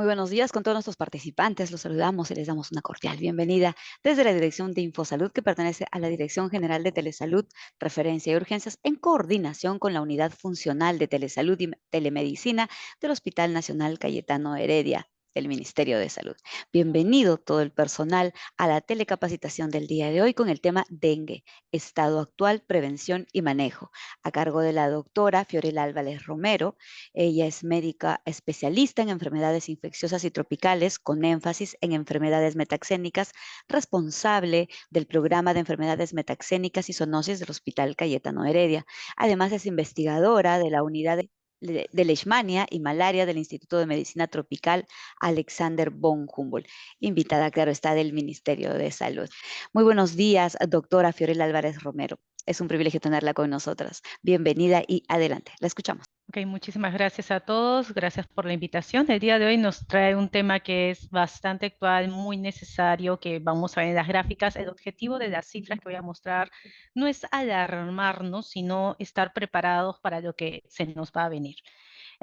Muy buenos días con todos nuestros participantes. Los saludamos y les damos una cordial bienvenida desde la Dirección de Infosalud, que pertenece a la Dirección General de Telesalud, Referencia y Urgencias, en coordinación con la Unidad Funcional de Telesalud y Telemedicina del Hospital Nacional Cayetano Heredia del Ministerio de Salud. Bienvenido todo el personal a la telecapacitación del día de hoy con el tema dengue, estado actual, prevención y manejo, a cargo de la doctora Fiorella Álvarez Romero. Ella es médica especialista en enfermedades infecciosas y tropicales, con énfasis en enfermedades metaxénicas, responsable del programa de enfermedades metaxénicas y zoonosis del Hospital Cayetano Heredia. Además, es investigadora de la unidad de Leishmania y malaria del Instituto de Medicina Tropical Alexander von Humboldt, invitada, claro está, del Ministerio de Salud. Muy buenos días, doctora Fiorella Álvarez Romero. Es un privilegio tenerla con nosotras. Bienvenida y adelante. La escuchamos. Ok, muchísimas gracias a todos, gracias por la invitación. El día de hoy nos trae un tema que es bastante actual, muy necesario, que vamos a ver en las gráficas. El objetivo de las cifras que voy a mostrar no es alarmarnos, sino estar preparados para lo que se nos va a venir.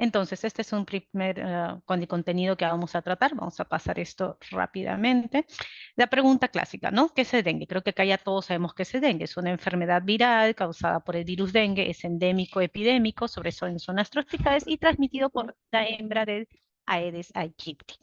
Entonces, este es un primer con el contenido que vamos a tratar. Vamos a pasar esto rápidamente. La pregunta clásica, ¿no? ¿Qué es el dengue? Creo que acá ya todos sabemos que es el dengue. Es una enfermedad viral causada por el virus dengue, es endémico, epidémico, sobre todo en zonas tropicales y transmitido por la hembra del Aedes aegypti,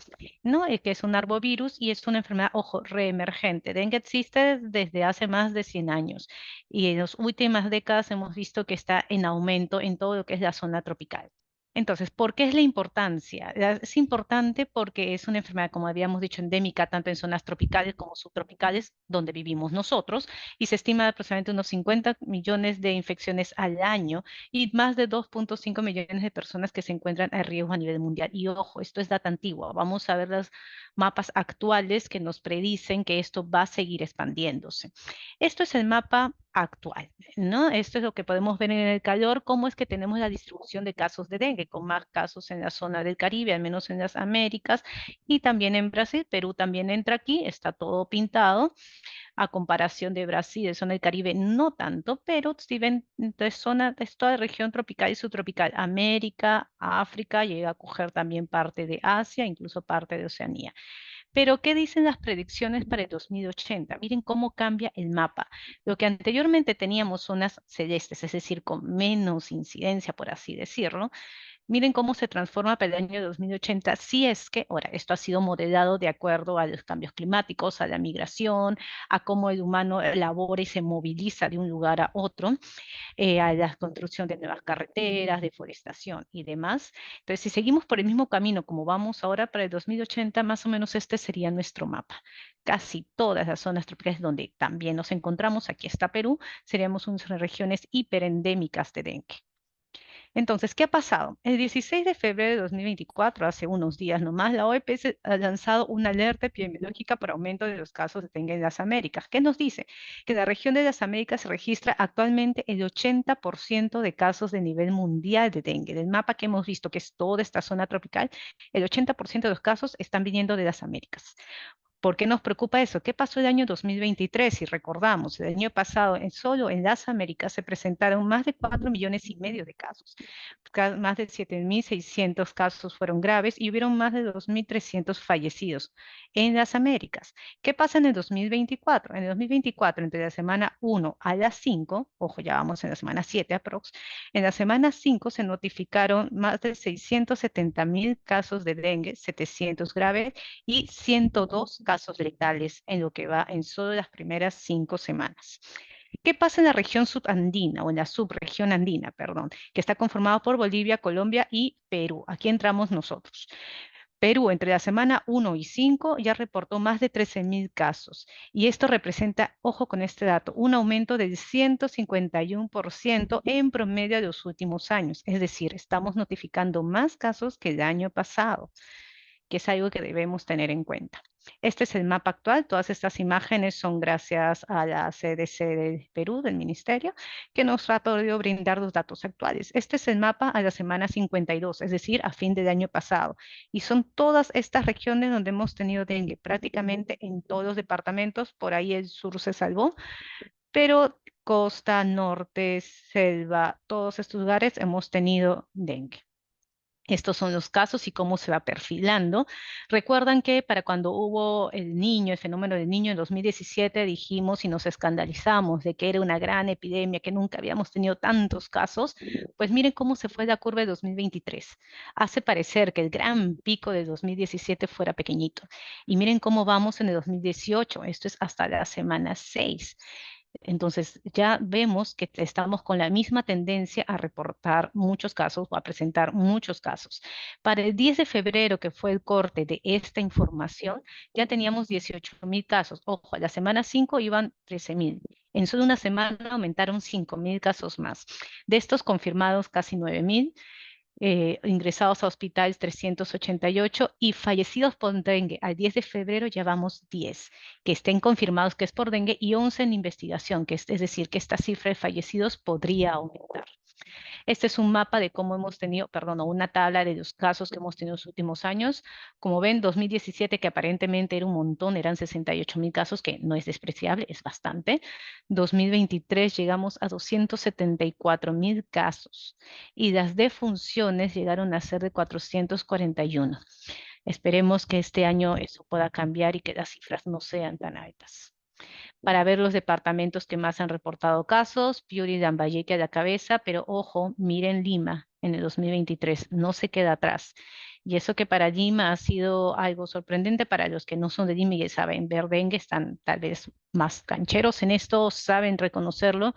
¿no? Que es un arbovirus y es una enfermedad, ojo, reemergente. Dengue existe desde hace más de 100 años y en las últimas décadas hemos visto que está en aumento en todo lo que es la zona tropical. Entonces, ¿por qué es la importancia? Es importante porque es una enfermedad, como habíamos dicho, endémica tanto en zonas tropicales como subtropicales, donde vivimos nosotros, y se estima aproximadamente unos 50 millones de infecciones al año y más de 2,5 millones de personas que se encuentran a riesgo a nivel mundial. Y ojo, esto es data antigua. Vamos a ver los mapas actuales que nos predicen que esto va a seguir expandiéndose. Esto es el mapa actual, ¿no? Esto es lo que podemos ver en el calor, cómo es que tenemos la distribución de casos de dengue, con más casos en la zona del Caribe, al menos en las Américas, y también en Brasil. Perú también entra aquí, está todo pintado, a comparación de Brasil, de zona del Caribe, no tanto, pero si ven, de zona, es toda la región tropical y subtropical, América, África, llega a coger también parte de Asia, incluso parte de Oceanía. Pero, ¿qué dicen las predicciones para el 2080? Miren cómo cambia el mapa. Lo que anteriormente teníamos zonas celestes, es decir, con menos incidencia, por así decirlo, miren cómo se transforma para el año 2080, si es que, ahora, esto ha sido modelado de acuerdo a los cambios climáticos, a la migración, a cómo el humano labora y se moviliza de un lugar a otro, a la construcción de nuevas carreteras, deforestación y demás. Entonces, si seguimos por el mismo camino como vamos ahora para el 2080, más o menos este sería nuestro mapa. Casi todas las zonas tropicales donde también nos encontramos, aquí está Perú, seríamos unas regiones hiperendémicas de dengue. Entonces, ¿qué ha pasado? El 16 de febrero de 2024, hace unos días nomás, la OPS ha lanzado una alerta epidemiológica por aumento de los casos de dengue en las Américas. ¿Qué nos dice? Que en la región de las Américas se registra actualmente el 80% de casos de nivel mundial de dengue. Del mapa que hemos visto, que es toda esta zona tropical, el 80% de los casos están viniendo de las Américas. ¿Por qué nos preocupa eso? ¿Qué pasó el año 2023? Si recordamos, el año pasado solo en las Américas se presentaron más de 4,5 millones de casos. Más de 7,600 casos fueron graves y hubieron más de 2,300 fallecidos en las Américas. ¿Qué pasa en el 2024? En el 2024, entre la semana 1 a la 5, ojo, ya vamos en la semana 7 aprox, en la semana 5 se notificaron más de 670,000 casos de dengue, 700 graves y 102 casos letales en lo que va en solo las primeras 5 semanas. ¿Qué pasa en la región subandina o en la subregión andina, perdón, que está conformada por Bolivia, Colombia y Perú? Aquí entramos nosotros. Perú, entre la semana 1 y 5, ya reportó más de 13,000 casos. Y esto representa, ojo con este dato, un aumento del 151% en promedio de los últimos años. Es decir, estamos notificando más casos que el año pasado, que es algo que debemos tener en cuenta. Este es el mapa actual. Todas estas imágenes son gracias a la CDC del Perú, del Ministerio, que nos ha podido brindar los datos actuales. Este es el mapa a la semana 52, es decir, a fin del año pasado. Y son todas estas regiones donde hemos tenido dengue, prácticamente en todos los departamentos. Por ahí el sur se salvó, pero costa, norte, selva, todos estos lugares hemos tenido dengue. Estos son los casos y cómo se va perfilando. Recuerdan que para cuando hubo el fenómeno del niño en 2017, dijimos y nos escandalizamos de que era una gran epidemia, que nunca habíamos tenido tantos casos. Pues miren cómo se fue la curva de 2023. Hace parecer que el gran pico de 2017 fuera pequeñito. Y miren cómo vamos en el 2018. Esto es hasta la semana 6. Entonces, ya vemos que estamos con la misma tendencia a reportar muchos casos o a presentar muchos casos. Para el 10 de febrero, que fue el corte de esta información, ya teníamos 18.000 casos. Ojo, a la semana 5 iban 13.000. En solo una semana aumentaron 5.000 casos más. De estos confirmados, casi 9.000. Ingresados a hospitales 388 y fallecidos por dengue al 10 de febrero ya vamos 10 que estén confirmados que es por dengue y 11 en investigación, es decir, que esta cifra de fallecidos podría aumentar. Este es un mapa de cómo hemos tenido, perdón, o una tabla de los casos que hemos tenido en los últimos años. Como ven, 2017, que aparentemente era un montón, eran 68.000 casos, que no es despreciable, es bastante. 2023 llegamos a 274.000 casos y las defunciones llegaron a ser de 441. Esperemos que este año eso pueda cambiar y que las cifras no sean tan altas. Para ver los departamentos que más han reportado casos, Piura y Lambayeque a la cabeza, pero ojo, miren Lima en el 2023, no se queda atrás. Y eso que para Lima ha sido algo sorprendente, para los que no son de Lima y saben ver dengue, están tal vez más cancheros en esto, saben reconocerlo,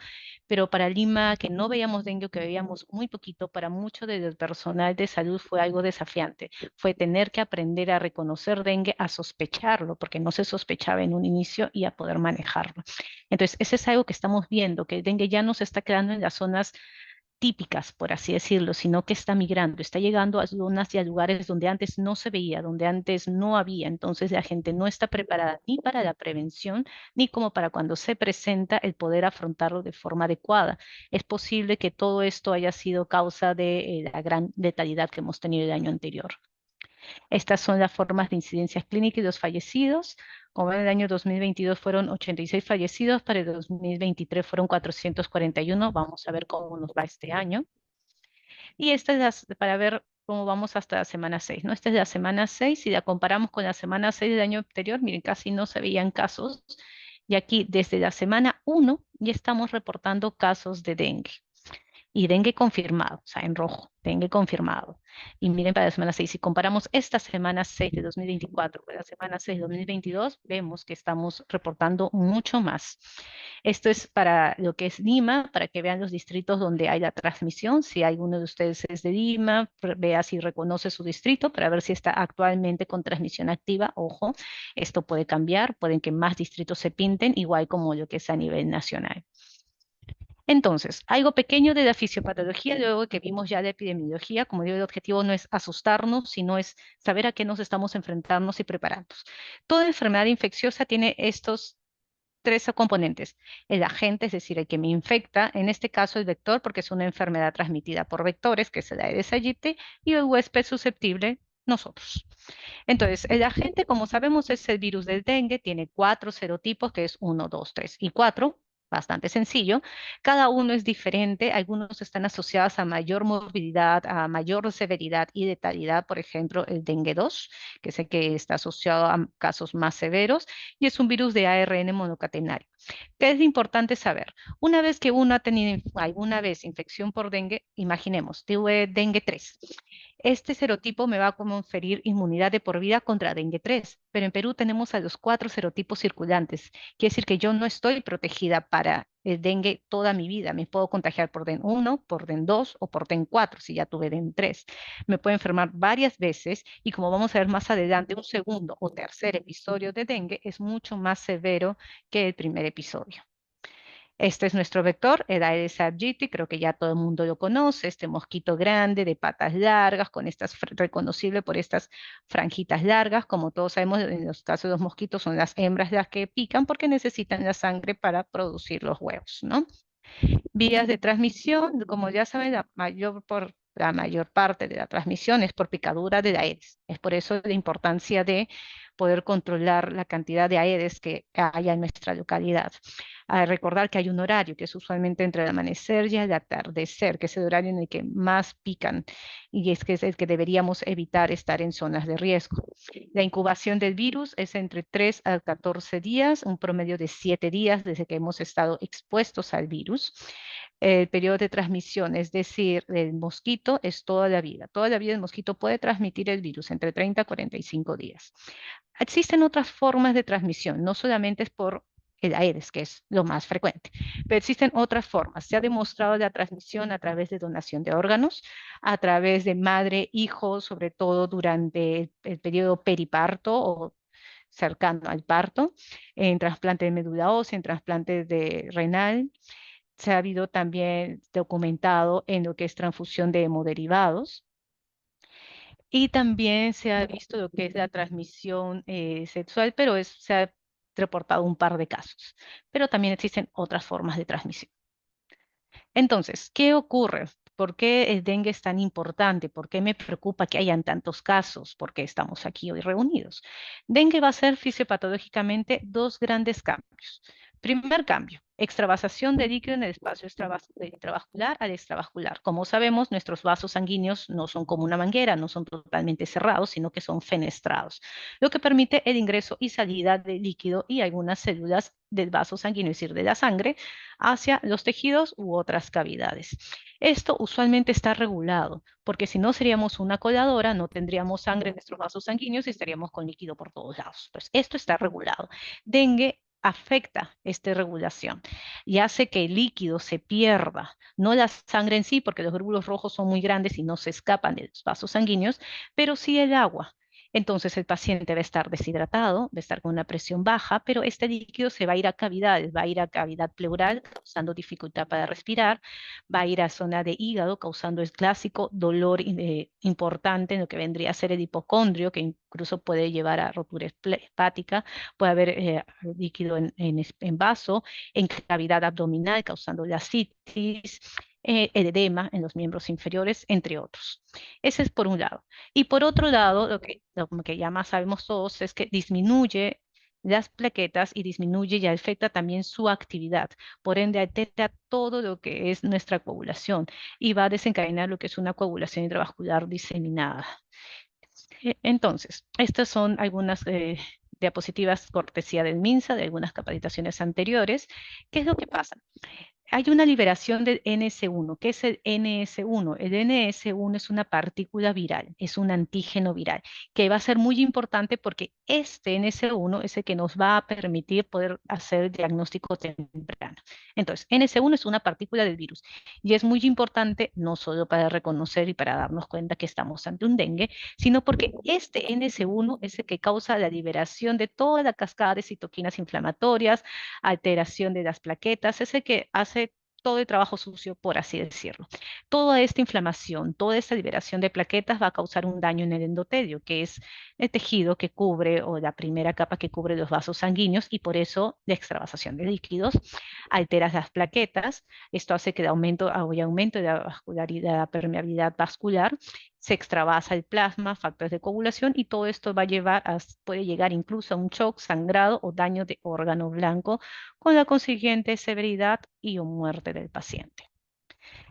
pero para Lima, que no veíamos dengue o que veíamos muy poquito, para mucho del personal de salud fue algo desafiante. Fue tener que aprender a reconocer dengue, a sospecharlo, porque no se sospechaba en un inicio y a poder manejarlo. Entonces, ese es algo que estamos viendo, que el dengue ya no se está quedando en las zonas típicas, por así decirlo, sino que está migrando, está llegando a zonas y a lugares donde antes no se veía, donde antes no había. Entonces la gente no está preparada ni para la prevención, ni como para cuando se presenta el poder afrontarlo de forma adecuada. Es posible que todo esto haya sido causa de la gran letalidad que hemos tenido el año anterior. Estas son las formas de incidencias clínicas y los fallecidos. Como en el año 2022 fueron 86 fallecidos, para el 2023 fueron 441. Vamos a ver cómo nos va este año. Y esta es para ver cómo vamos hasta la semana 6, ¿no? Esta es la semana 6. Si la comparamos con la semana 6 del año anterior, miren, casi no se veían casos. Y aquí, desde la semana 1, ya estamos reportando casos de dengue. Y dengue confirmado, o sea, en rojo, dengue confirmado. Y miren para la semana 6, si comparamos esta semana 6 de 2024 con la semana 6 de 2022, vemos que estamos reportando mucho más. Esto es para lo que es Lima, para que vean los distritos donde hay la transmisión. Si alguno de ustedes es de Lima, vea si reconoce su distrito para ver si está actualmente con transmisión activa. Ojo, esto puede cambiar, pueden que más distritos se pinten, igual como lo que es a nivel nacional. Entonces, algo pequeño de la fisiopatología, luego que vimos ya de epidemiología, como digo, el objetivo no es asustarnos, sino es saber a qué nos estamos enfrentando y prepararnos. Toda enfermedad infecciosa tiene estos tres componentes. El agente, es decir, el que me infecta, en este caso el vector, porque es una enfermedad transmitida por vectores, que es el Aedes aegypti, y el huésped susceptible, nosotros. Entonces, el agente, como sabemos, es el virus del dengue, tiene 4 serotipos, que es 1, 2, 3 y 4, bastante sencillo. Cada uno es diferente, algunos están asociados a mayor morbilidad, a mayor severidad y letalidad, por ejemplo, el dengue 2, que es el que está asociado a casos más severos, y es un virus de ARN monocatenario. ¿Qué es importante saber? Una vez que uno ha tenido alguna vez infección por dengue, imaginemos, tuve dengue 3. Este serotipo me va a conferir inmunidad de por vida contra dengue 3, pero en Perú tenemos a los 4 serotipos circulantes. Quiere decir que yo no estoy protegida para el dengue toda mi vida. Me puedo contagiar por DEN 1, por DEN 2 o por DEN 4 si ya tuve DEN 3. Me puedo enfermar varias veces y como vamos a ver más adelante, un segundo o tercer episodio de dengue es mucho más severo que el primer episodio. Este es nuestro vector, el Aedes aegypti, creo que ya todo el mundo lo conoce, este mosquito grande de patas largas, reconocible por estas franjitas largas. Como todos sabemos, en los casos de los mosquitos son las hembras las que pican porque necesitan la sangre para producir los huevos, ¿no? Vías de transmisión, como ya saben, la mayor parte de la transmisión es por picadura de Aedes. Es por eso la importancia de poder controlar la cantidad de Aedes que haya en nuestra localidad. Recordar que hay un horario que es usualmente entre el amanecer y el atardecer, que es el horario en el que más pican y es que es el que deberíamos evitar estar en zonas de riesgo. La incubación del virus es entre 3 a 14 días, un promedio de 7 días desde que hemos estado expuestos al virus. El periodo de transmisión, es decir, el mosquito, es toda la vida. Toda la vida el mosquito puede transmitir el virus entre 30 a 45 días. Existen otras formas de transmisión, no solamente es por el Aedes, que es lo más frecuente, pero existen otras formas. Se ha demostrado la transmisión a través de donación de órganos, a través de madre-hijo, sobre todo durante el periodo periparto o cercano al parto, en trasplante de médula ósea, en trasplante de renal. Se ha habido también documentado en lo que es transfusión de hemoderivados. Y también se ha visto lo que es la transmisión sexual, pero se ha reportado un par de casos. Pero también existen otras formas de transmisión. Entonces, ¿qué ocurre? ¿Por qué el dengue es tan importante? ¿Por qué me preocupa que hayan tantos casos? ¿Por qué estamos aquí hoy reunidos? Dengue va a ser fisiopatológicamente dos grandes cambios. Primer cambio, extravasación de líquido en el espacio intravascular al extravascular. Como sabemos, nuestros vasos sanguíneos no son como una manguera, no son totalmente cerrados, sino que son fenestrados, lo que permite el ingreso y salida de líquido y algunas células del vaso sanguíneo, es decir, de la sangre, hacia los tejidos u otras cavidades. Esto usualmente está regulado, porque si no seríamos una coladora, no tendríamos sangre en nuestros vasos sanguíneos y estaríamos con líquido por todos lados. Pues esto está regulado. Dengue afecta esta regulación y hace que el líquido se pierda, no la sangre en sí, porque los glóbulos rojos son muy grandes y no se escapan de los vasos sanguíneos, pero sí el agua. Entonces el paciente va a estar deshidratado, va a estar con una presión baja, pero este líquido se va a ir a cavidades, va a ir a cavidad pleural, causando dificultad para respirar, va a ir a zona de hígado, causando el clásico dolor importante en lo que vendría a ser el hipocondrio, que incluso puede llevar a rotura hepática, puede haber líquido en vaso, en cavidad abdominal, causando la citis, el edema en los miembros inferiores, entre otros. Ese es por un lado. Y por otro lado, lo que ya más sabemos todos es que disminuye las plaquetas y disminuye y afecta también su actividad. Por ende, altera todo lo que es nuestra coagulación y va a desencadenar lo que es una coagulación intravascular diseminada. Entonces, estas son algunas diapositivas cortesía del MINSA de algunas capacitaciones anteriores. ¿Qué es lo que pasa? Hay una liberación del NS1. ¿Qué es el NS1? El NS1 es una partícula viral, es un antígeno viral, que va a ser muy importante porque este NS1 es el que nos va a permitir poder hacer el diagnóstico temprano. Entonces, NS1 es una partícula del virus y es muy importante no solo para reconocer y para darnos cuenta que estamos ante un dengue, sino porque este NS1 es el que causa la liberación de toda la cascada de citoquinas inflamatorias, alteración de las plaquetas, es el que hace todo el trabajo sucio, por así decirlo. Toda esta inflamación, toda esta liberación de plaquetas va a causar un daño en el endotelio, que es el tejido que cubre o la primera capa que cubre los vasos sanguíneos y por eso la extravasación de líquidos altera las plaquetas. Esto hace que haya aumento de la vascularidad, la permeabilidad vascular, se extravasa el plasma, factores de coagulación y todo esto puede llegar incluso a un shock, sangrado o daño de órgano blanco con la consiguiente severidad y o muerte del paciente.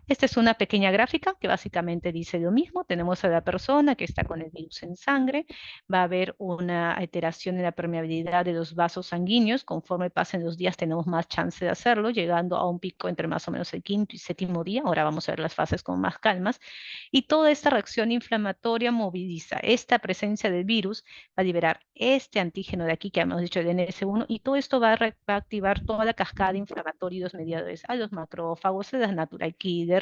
Esta es una pequeña gráfica que básicamente dice lo mismo. Tenemos a la persona que está con el virus en sangre. Va a haber una alteración en la permeabilidad de los vasos sanguíneos. Conforme pasen los días tenemos más chance de hacerlo, llegando a un pico entre más o menos el quinto y séptimo día. Ahora vamos a ver las fases con más calmas. Y toda esta reacción inflamatoria moviliza esta presencia del virus, va a liberar este antígeno de aquí que hemos dicho, el NS1, y todo esto va a activar toda la cascada inflamatoria y los mediadores a los macrófagos, a las natural killer,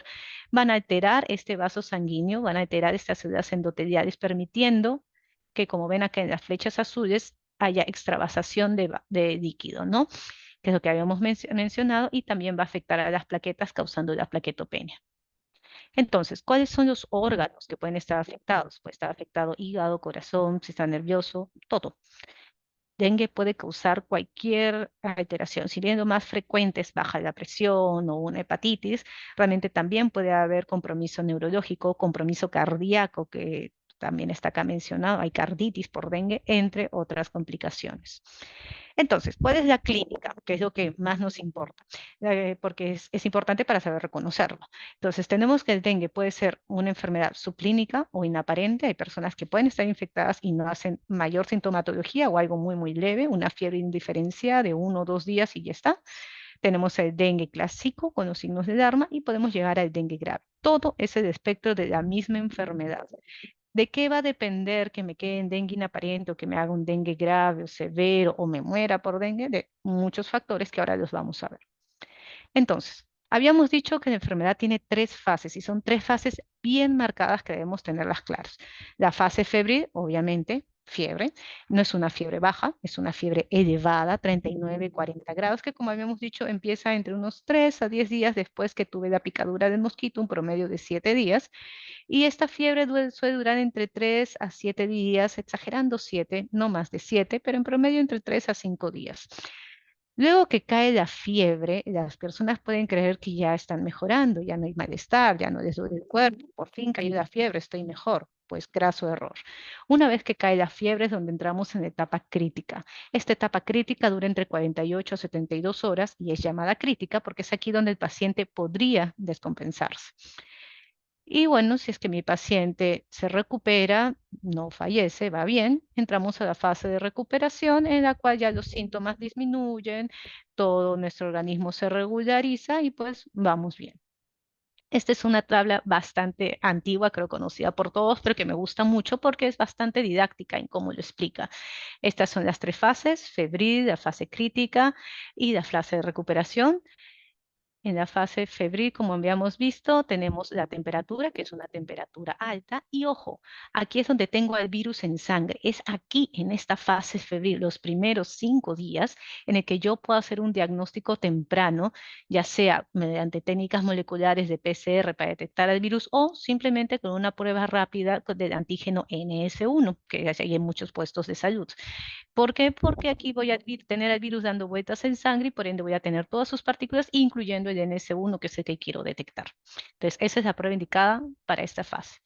van a alterar este vaso sanguíneo, van a alterar estas células endoteliales, permitiendo que, como ven acá en las flechas azules, haya extravasación de líquido, ¿no? Que es lo que habíamos mencionado, y también va a afectar a las plaquetas causando la plaquetopenia. Entonces, ¿cuáles son los órganos que pueden estar afectados? Puede estar afectado hígado, corazón, sistema nervioso, todo. Dengue puede causar cualquier alteración. Si bien lo más frecuente es baja la presión o una hepatitis, realmente también puede haber compromiso neurológico, compromiso cardíaco, que también está acá mencionado, hay carditis por dengue, entre otras complicaciones. Entonces, ¿cuál es la clínica? Que es lo que más nos importa, porque es importante para saber reconocerlo. Entonces, tenemos que el dengue puede ser una enfermedad subclínica o inaparente. Hay personas que pueden estar infectadas y no hacen mayor sintomatología o algo muy, muy leve, una fiebre indiferenciada de 1 o 2 días y ya está. Tenemos el dengue clásico con los signos de alarma y podemos llegar al dengue grave. Todo es el espectro de la misma enfermedad. ¿De qué va a depender que me quede en dengue inaparente o que me haga un dengue grave o severo o me muera por dengue? De muchos factores que ahora los vamos a ver. Entonces, habíamos dicho que la enfermedad tiene 3 fases y son 3 fases bien marcadas que debemos tenerlas claras. La fase febril, obviamente, fiebre, no es una fiebre baja, es una fiebre elevada, 39, 40 grados, que como habíamos dicho empieza entre unos 3 a 10 días después que tuve la picadura del mosquito, un promedio de 7 días. Y esta fiebre suele durar entre 3 a 7 días, exagerando 7, no más de 7, pero en promedio entre 3 a 5 días. Luego que cae la fiebre, las personas pueden creer que ya están mejorando, ya no hay malestar, ya no les duele el cuerpo, por fin cayó la fiebre, estoy mejor. Pues graso error. Una vez que cae la fiebre es donde entramos en la etapa crítica. Esta etapa crítica dura entre 48 a 72 horas y es llamada crítica porque es aquí donde el paciente podría descompensarse. Y bueno, si es que mi paciente se recupera, no fallece, va bien, entramos a la fase de recuperación en la cual ya los síntomas disminuyen, todo nuestro organismo se regulariza y pues vamos bien. Esta es una tabla bastante antigua, creo conocida por todos, pero que me gusta mucho porque es bastante didáctica en cómo lo explica. Estas son las 3 fases: febril, la fase crítica y la fase de recuperación. En la fase febril, como habíamos visto, tenemos la temperatura, que es una temperatura alta. Y ojo, aquí es donde tengo el virus en sangre. Es aquí, en esta fase febril, los primeros 5 días, en el que yo puedo hacer un diagnóstico temprano, ya sea mediante técnicas moleculares de PCR para detectar el virus o simplemente con una prueba rápida del antígeno NS1, que hay en muchos puestos de salud. ¿Por qué? Porque aquí voy a tener el virus dando vueltas en sangre y por ende voy a tener todas sus partículas, incluyendo el NS1, que es el que quiero detectar. Entonces, esa es la prueba indicada para esta fase.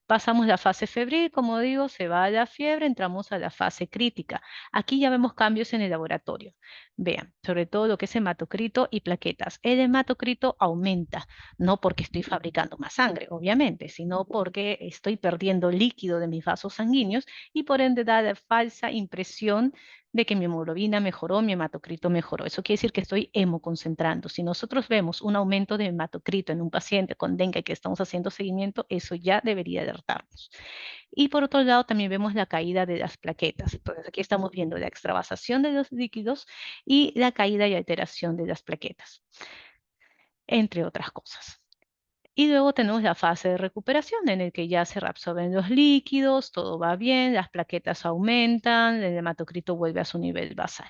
Pasamos la fase febril, como digo, se va a la fiebre, entramos a la fase crítica. Aquí ya vemos cambios en el laboratorio. Vean, sobre todo lo que es hematocrito y plaquetas. El hematocrito aumenta, no porque estoy fabricando más sangre, obviamente, sino porque estoy perdiendo líquido de mis vasos sanguíneos y por ende da la falsa impresión de que mi hemoglobina mejoró, mi hematocrito mejoró. Eso quiere decir que estoy hemoconcentrando. Si nosotros vemos un aumento de hematocrito en un paciente con dengue que estamos haciendo seguimiento, eso ya debería alertarnos. Y por otro lado, también vemos la caída de las plaquetas. Entonces, aquí estamos viendo la extravasación de los líquidos y la caída y alteración de las plaquetas, entre otras cosas. Y luego tenemos la fase de recuperación en el que ya se reabsorben los líquidos, todo va bien, las plaquetas aumentan, el hematocrito vuelve a su nivel basal.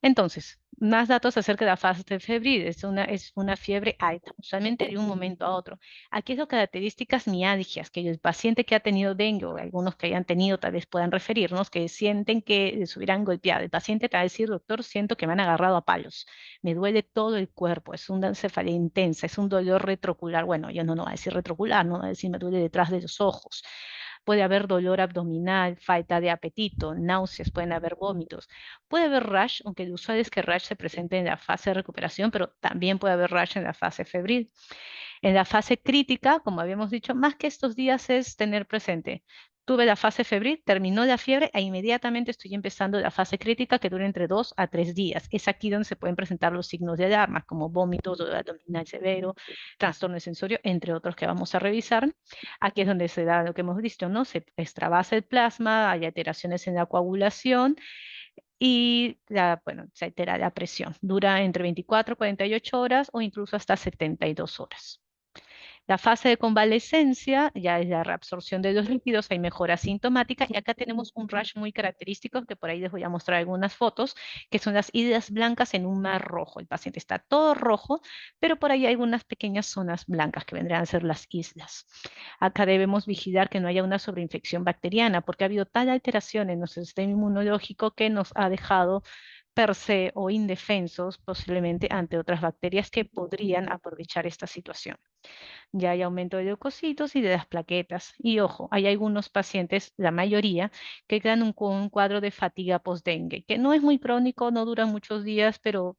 Entonces, más datos acerca de la fase febril. Es una fiebre alta, usualmente de un momento a otro. Aquí son características mialgias que el paciente que ha tenido dengue o algunos que hayan tenido tal vez puedan referirnos, que sienten que les hubieran golpeado. El paciente te va a decir, doctor, siento que me han agarrado a palos. Me duele todo el cuerpo, es una cefalea intensa, es un dolor retrocular. Bueno, yo no va a decir retrocular, no va a decir me duele detrás de los ojos. Puede haber dolor abdominal, falta de apetito, náuseas, pueden haber vómitos. Puede haber rash, aunque lo usual es que rash se presente en la fase de recuperación, pero también puede haber rash en la fase febril. En la fase crítica, como habíamos dicho, más que estos días es tener presente. Tuve la fase febril, terminó la fiebre e inmediatamente estoy empezando la fase crítica que dura entre 2 a 3 días. Es aquí donde se pueden presentar los signos de alarma, como vómitos, dolor abdominal severo, trastorno de sensorio, entre otros que vamos a revisar. Aquí es donde se da lo que hemos visto, ¿no? Se extravasa el plasma, hay alteraciones en la coagulación y bueno, se altera la presión. Dura entre 24 a 48 horas o incluso hasta 72 horas. La fase de convalescencia ya es la reabsorción de los líquidos, hay mejora sintomática y acá tenemos un rash muy característico que por ahí les voy a mostrar algunas fotos, que son las islas blancas en un mar rojo. El paciente está todo rojo, pero por ahí hay algunas pequeñas zonas blancas que vendrían a ser las islas. Acá debemos vigilar que no haya una sobreinfección bacteriana porque ha habido tal alteración en nuestro sistema inmunológico que nos ha dejado per se o indefensos posiblemente ante otras bacterias que podrían aprovechar esta situación. Ya hay aumento de leucocitos y de las plaquetas. Y ojo, hay algunos pacientes, la mayoría, que quedan con un cuadro de fatiga post-dengue, que no es muy crónico, no dura muchos días, pero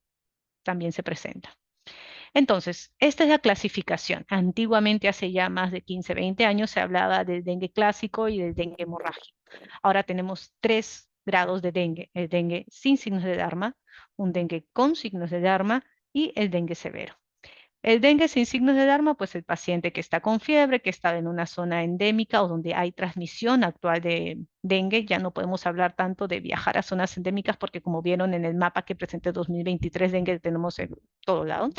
también se presenta. Entonces, esta es la clasificación. Antiguamente, hace ya más de 15, 20 años, se hablaba del dengue clásico y del dengue hemorrágico. Ahora tenemos tres grados de dengue: el dengue sin signos de alarma, un dengue con signos de alarma y el dengue severo. El dengue sin signos de alarma, pues el paciente que está con fiebre, que está en una zona endémica o donde hay transmisión actual de dengue, ya no podemos hablar tanto de viajar a zonas endémicas porque como vieron en el mapa que presenté 2023, dengue tenemos en todo lado,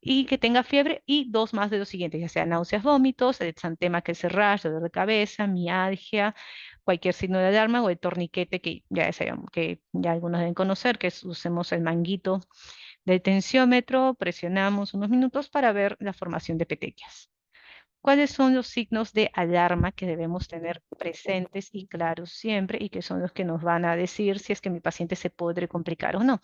y que tenga fiebre y dos más de los siguientes, ya sea náuseas, vómitos, el exantema que es el rash, dolor de cabeza, mialgia, cualquier signo de alarma o el torniquete que ya algunos deben conocer, que usemos el manguito del tensiómetro, presionamos unos minutos para ver la formación de petequias. ¿Cuáles son los signos de alarma que debemos tener presentes y claros siempre y que son los que nos van a decir si es que mi paciente se podría complicar o no?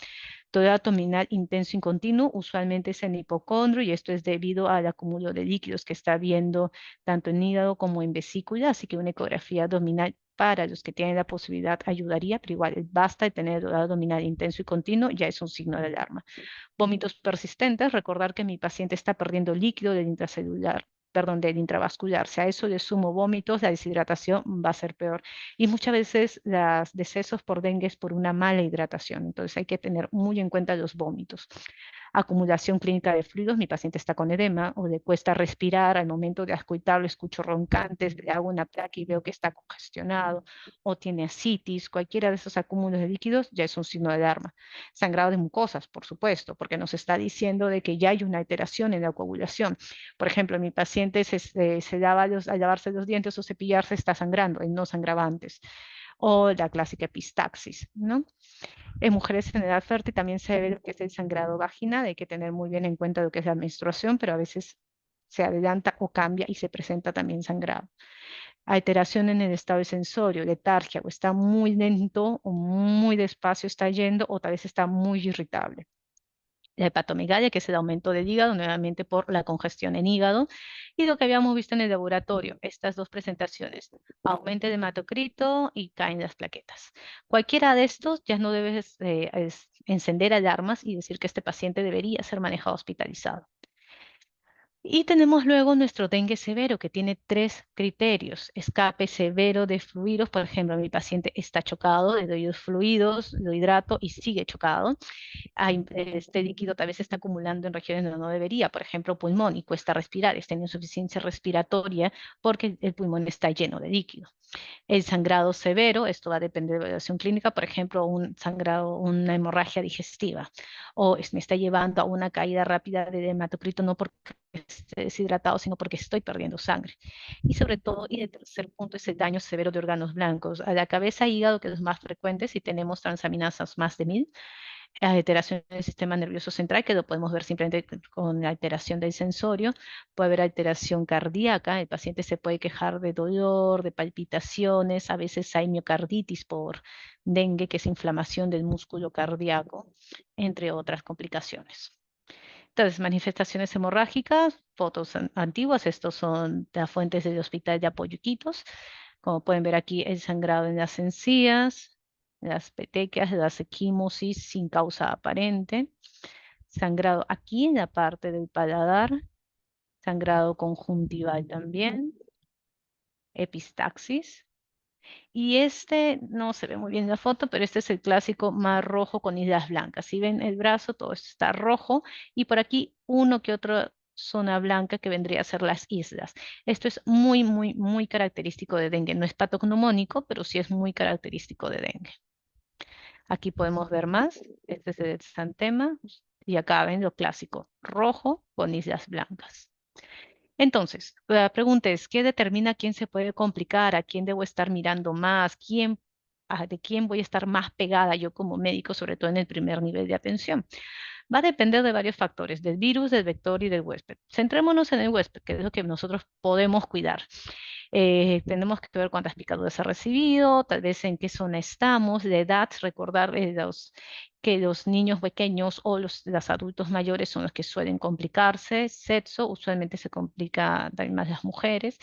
Dolor abdominal intenso y continuo, usualmente es en hipocondrio y esto es debido al acúmulo de líquidos que está habiendo tanto en hígado como en vesícula, así que una ecografía abdominal para los que tienen la posibilidad ayudaría, pero igual basta de tener dolor abdominal intenso y continuo, ya es un signo de alarma. Vómitos persistentes, recordar que mi paciente está perdiendo líquido del intracelular, perdón, del intravascular. Si a eso le sumo vómitos, la deshidratación va a ser peor. Y muchas veces los decesos por dengue es por una mala hidratación. Entonces hay que tener muy en cuenta los vómitos. Acumulación clínica de fluidos, mi paciente está con edema o le cuesta respirar, al momento de auscultarlo escucho roncantes, le hago una placa y veo que está congestionado o tiene ascitis, cualquiera de esos acúmulos de líquidos ya es un signo de alarma. Sangrado de mucosas, por supuesto, porque nos está diciendo de que ya hay una alteración en la coagulación. Por ejemplo, mi paciente se lava al lavarse los dientes o cepillarse está sangrando, él no sangraba antes. O la clásica epistaxis, ¿no? En mujeres en edad fértil también se ve lo que es el sangrado vaginal, hay que tener muy bien en cuenta lo que es la menstruación, pero a veces se adelanta o cambia y se presenta también sangrado. Alteración en el estado de sensorio, letargia, o está muy lento o muy despacio está yendo, o tal vez está muy irritable. La hepatomegalia, que es el aumento del hígado, nuevamente por la congestión en hígado, y lo que habíamos visto en el laboratorio, estas dos presentaciones, aumento de hematocrito y caen las plaquetas. Cualquiera de estos ya no debes encender alarmas y decir que este paciente debería ser manejado hospitalizado. Y tenemos luego nuestro dengue severo, que tiene tres criterios: escape severo de fluidos. Por ejemplo, mi paciente está chocado, le doy los fluidos, lo hidrato y sigue chocado. Este líquido tal vez se está acumulando en regiones donde no debería, por ejemplo, pulmón, y cuesta respirar, está en insuficiencia respiratoria porque el pulmón está lleno de líquido. El sangrado severo, esto va a depender de la evaluación clínica, por ejemplo, un sangrado, una hemorragia digestiva, o me está llevando a una caída rápida del hematocrito, no porque esté deshidratado, sino porque estoy perdiendo sangre. Y sobre todo, y el tercer punto es el daño severo de órganos blancos, a la cabeza e hígado, que es más frecuente si tenemos transaminasas más de 1000, alteración del sistema nervioso central, que lo podemos ver simplemente con la alteración del sensorio. Puede haber alteración cardíaca, el paciente se puede quejar de dolor, de palpitaciones, a veces hay miocarditis por dengue, que es inflamación del músculo cardíaco, entre otras complicaciones. Entonces, manifestaciones hemorrágicas, fotos antiguas, estos son las fuentes del hospital de Apoyuquitos. Como pueden ver aquí, el sangrado en las encías, las petequias, las equimosis sin causa aparente, sangrado aquí en la parte del paladar, sangrado conjuntival también, epistaxis. Y este no se ve muy bien en la foto, pero este es el clásico mar rojo con islas blancas. Si ven el brazo, todo esto está rojo y por aquí uno que otro zona blanca que vendría a ser las islas. Esto es muy, muy, muy característico de dengue. No es patognomónico, pero sí es muy característico de dengue. Aquí podemos ver más. Este es el exantema y acá ven lo clásico, rojo con islas blancas. Entonces, la pregunta es, ¿qué determina quién se puede complicar? ¿A quién debo estar mirando más? ¿De quién voy a estar más pegada yo como médico, sobre todo en el primer nivel de atención? Va a depender de varios factores: del virus, del vector y del huésped. Centrémonos en el huésped, que es lo que nosotros podemos cuidar. Tenemos que ver cuántas picaduras ha recibido, tal vez en qué zona estamos, de edad, recordar que los niños pequeños o los adultos mayores son los que suelen complicarse, sexo, usualmente se complica también más las mujeres,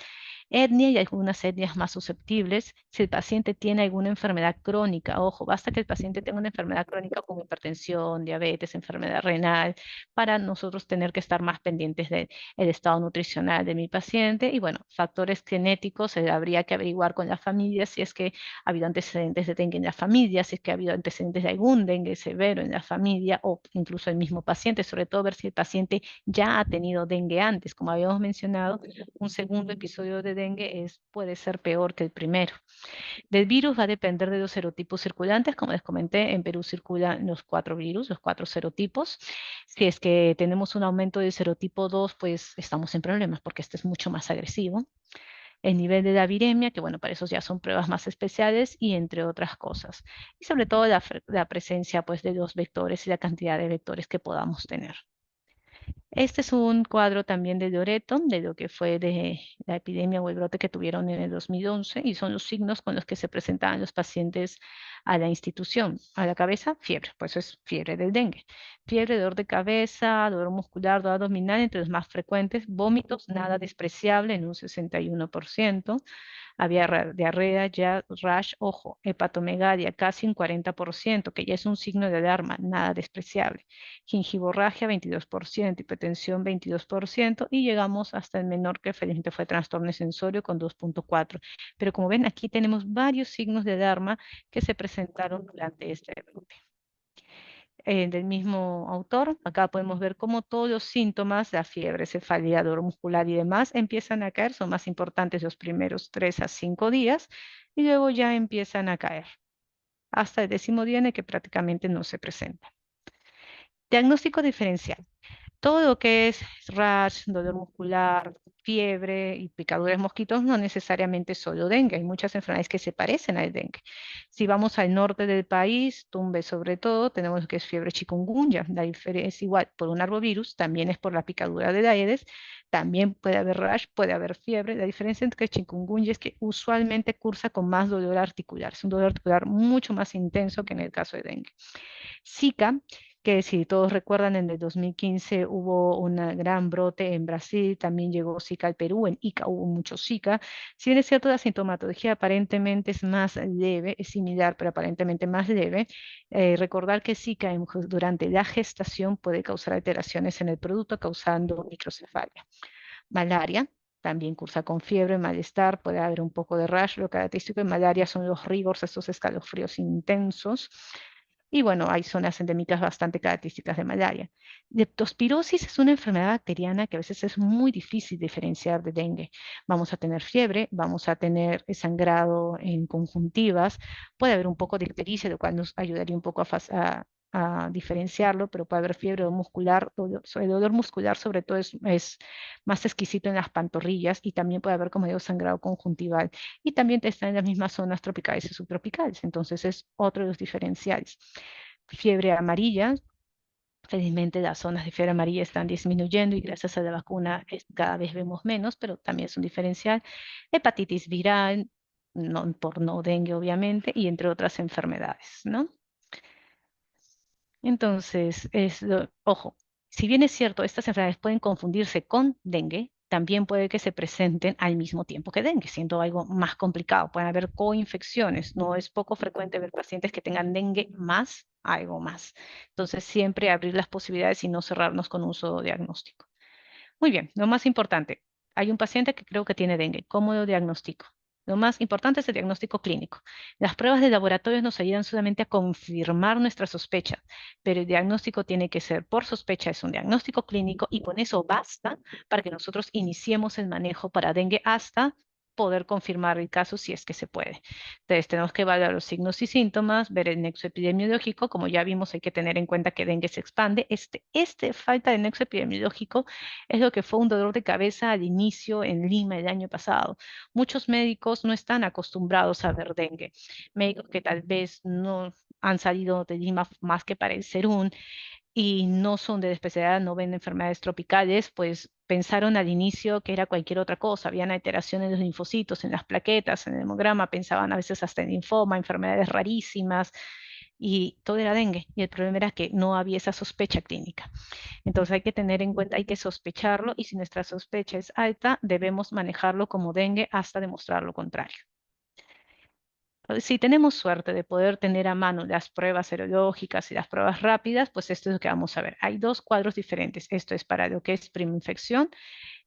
etnia y algunas etnias más susceptibles. Si el paciente tiene alguna enfermedad crónica, ojo, basta que el paciente tenga una enfermedad crónica como hipertensión, diabetes, enfermedad renal, para nosotros tener que estar más pendientes del estado nutricional de mi paciente. Y bueno, factores genéticos, habría que averiguar con la familia si es que ha habido antecedentes de dengue en la familia, si es que ha habido antecedentes de algún dengue severo en la familia o incluso el mismo paciente, sobre todo ver si el paciente ya ha tenido dengue antes. Como habíamos mencionado, un segundo episodio de dengue puede ser peor que el primero. Del virus va a depender de los serotipos circulantes. Como les comenté, en Perú circulan los 4 virus, los 4 serotipos. Si es que tenemos un aumento del serotipo 2, pues estamos en problemas porque este es mucho más agresivo. El nivel de la viremia, que bueno, para eso ya son pruebas más especiales y entre otras cosas. Y sobre todo la presencia pues de los vectores y la cantidad de vectores que podamos tener. Este es un cuadro también de Loreto, de lo que fue de la epidemia o el brote que tuvieron en el 2011, y son los signos con los que se presentaban los pacientes a la institución. A la cabeza, fiebre, pues es fiebre del dengue. Fiebre, dolor de cabeza, dolor muscular, dolor abdominal, entre los más frecuentes. Vómitos, nada despreciable en un 61%. Había diarrea, ya rash, ojo, hepatomegalia, casi un 40%, que ya es un signo de alarma, nada despreciable. Gingivorragia, 22%, hipertensión, 22%, y llegamos hasta el menor, que felizmente fue trastorno sensorio, con 2.4. Pero como ven, aquí tenemos varios signos de alarma que se presentaron durante este brote. Del mismo autor. Acá podemos ver cómo todos los síntomas, la fiebre, cefalea, dolor muscular y demás, empiezan a caer. Son más importantes los primeros 3 a 5 días y luego ya empiezan a caer hasta el 10.º día en el que prácticamente no se presenta. Diagnóstico diferencial. Todo lo que es rash, dolor muscular, fiebre y picaduras de mosquitos no necesariamente solo dengue. Hay muchas enfermedades que se parecen al dengue. Si vamos al norte del país, Tumbes sobre todo, tenemos lo que es fiebre chikungunya. La diferencia es igual por un arbovirus, también es por la picadura de Aedes, también puede haber rash, puede haber fiebre. La diferencia entre chikungunya es que usualmente cursa con más dolor articular. Es un dolor articular mucho más intenso que en el caso de dengue. Zika, que si todos recuerdan, en el 2015 hubo un gran brote en Brasil, también llegó Zika al Perú, en Ica hubo mucho Zika. Si bien es cierto, la sintomatología aparentemente es más leve, es similar, pero aparentemente más leve, recordar que Zika durante la gestación puede causar alteraciones en el producto, causando microcefalia. Malaria. También cursa con fiebre, malestar, puede haber un poco de rash. Lo característico de malaria son los rigors, estos escalofríos intensos. Y bueno, hay zonas endémicas bastante características de malaria. Leptospirosis es una enfermedad bacteriana que a veces es muy difícil diferenciar de dengue. Vamos a tener fiebre, vamos a tener sangrado en conjuntivas, puede haber un poco de ictericia, lo cual nos ayudaría un poco a diferenciarlo, pero puede haber fiebre muscular. El dolor muscular sobre todo es más exquisito en las pantorrillas, y también puede haber, como digo, sangrado conjuntival. Y también está en las mismas zonas tropicales y subtropicales. Entonces es otro de los diferenciales. Fiebre amarilla. Felizmente las zonas de fiebre amarilla están disminuyendo y gracias a la vacuna cada vez vemos menos, pero también es un diferencial. Hepatitis viral, no, por no dengue obviamente, y entre otras enfermedades, ¿no? Entonces, ojo, si bien es cierto, estas enfermedades pueden confundirse con dengue, también puede que se presenten al mismo tiempo que dengue, siendo algo más complicado. Pueden haber coinfecciones. No es poco frecuente ver pacientes que tengan dengue más algo más. Entonces, siempre abrir las posibilidades y no cerrarnos con un solo diagnóstico. Muy bien, lo más importante, hay un paciente que creo que tiene dengue. ¿Cómo lo diagnostico? Lo más importante es el diagnóstico clínico. Las pruebas de laboratorio nos ayudan solamente a confirmar nuestra sospecha, pero el diagnóstico tiene que ser por sospecha, es un diagnóstico clínico, y con eso basta para que nosotros iniciemos el manejo para dengue hasta poder confirmar el caso si es que se puede. Entonces, tenemos que evaluar los signos y síntomas, ver el nexo epidemiológico. Como ya vimos, hay que tener en cuenta que dengue se expande. Falta de nexo epidemiológico es lo que fue un dolor de cabeza al inicio en Lima el año pasado. Muchos médicos no están acostumbrados a ver dengue. Médicos que tal vez no han salido de Lima más que para el Serún, y no son de especialidad, no ven enfermedades tropicales, pues pensaron al inicio que era cualquier otra cosa. Habían alteraciones de los linfocitos, en las plaquetas, en el hemograma, pensaban a veces hasta en linfoma, enfermedades rarísimas, y todo era dengue. Y el problema era que no había esa sospecha clínica. Entonces hay que tener en cuenta, hay que sospecharlo, y si nuestra sospecha es alta, debemos manejarlo como dengue hasta demostrar lo contrario. Si tenemos suerte de poder tener a mano las pruebas serológicas y las pruebas rápidas, pues esto es lo que vamos a ver. Hay dos cuadros diferentes. Esto es para lo que es infección,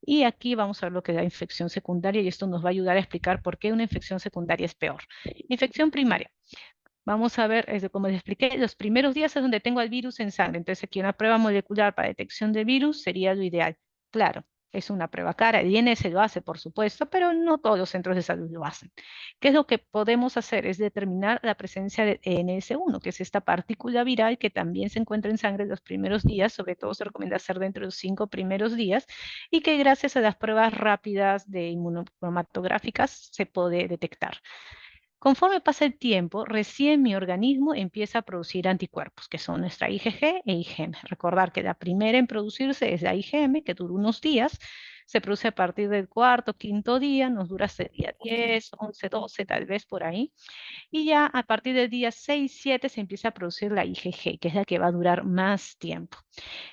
y aquí vamos a ver lo que es la infección secundaria, y esto nos va a ayudar a explicar por qué una infección secundaria es peor. Infección primaria. Vamos a ver, como les expliqué, los primeros días es donde tengo el virus en sangre. Entonces aquí una prueba molecular para detección de virus sería lo ideal. Claro, es una prueba cara. El INS lo hace, por supuesto, pero no todos los centros de salud lo hacen. ¿Qué es lo que podemos hacer? Es determinar la presencia de ENS1, que es esta partícula viral que también se encuentra en sangre los primeros días. Sobre todo se recomienda hacer dentro de los 5 primeros días, y que gracias a las pruebas rápidas de inmunocromatográficas se puede detectar. Conforme pasa el tiempo, recién mi organismo empieza a producir anticuerpos, que son nuestra IgG e IgM. Recordar que la primera en producirse es la IgM, que dura unos días. Se produce a partir del cuarto, quinto día, nos dura hasta el día 10, 11, 12, tal vez por ahí. Y ya a partir del día 6, 7 se empieza a producir la IgG, que es la que va a durar más tiempo.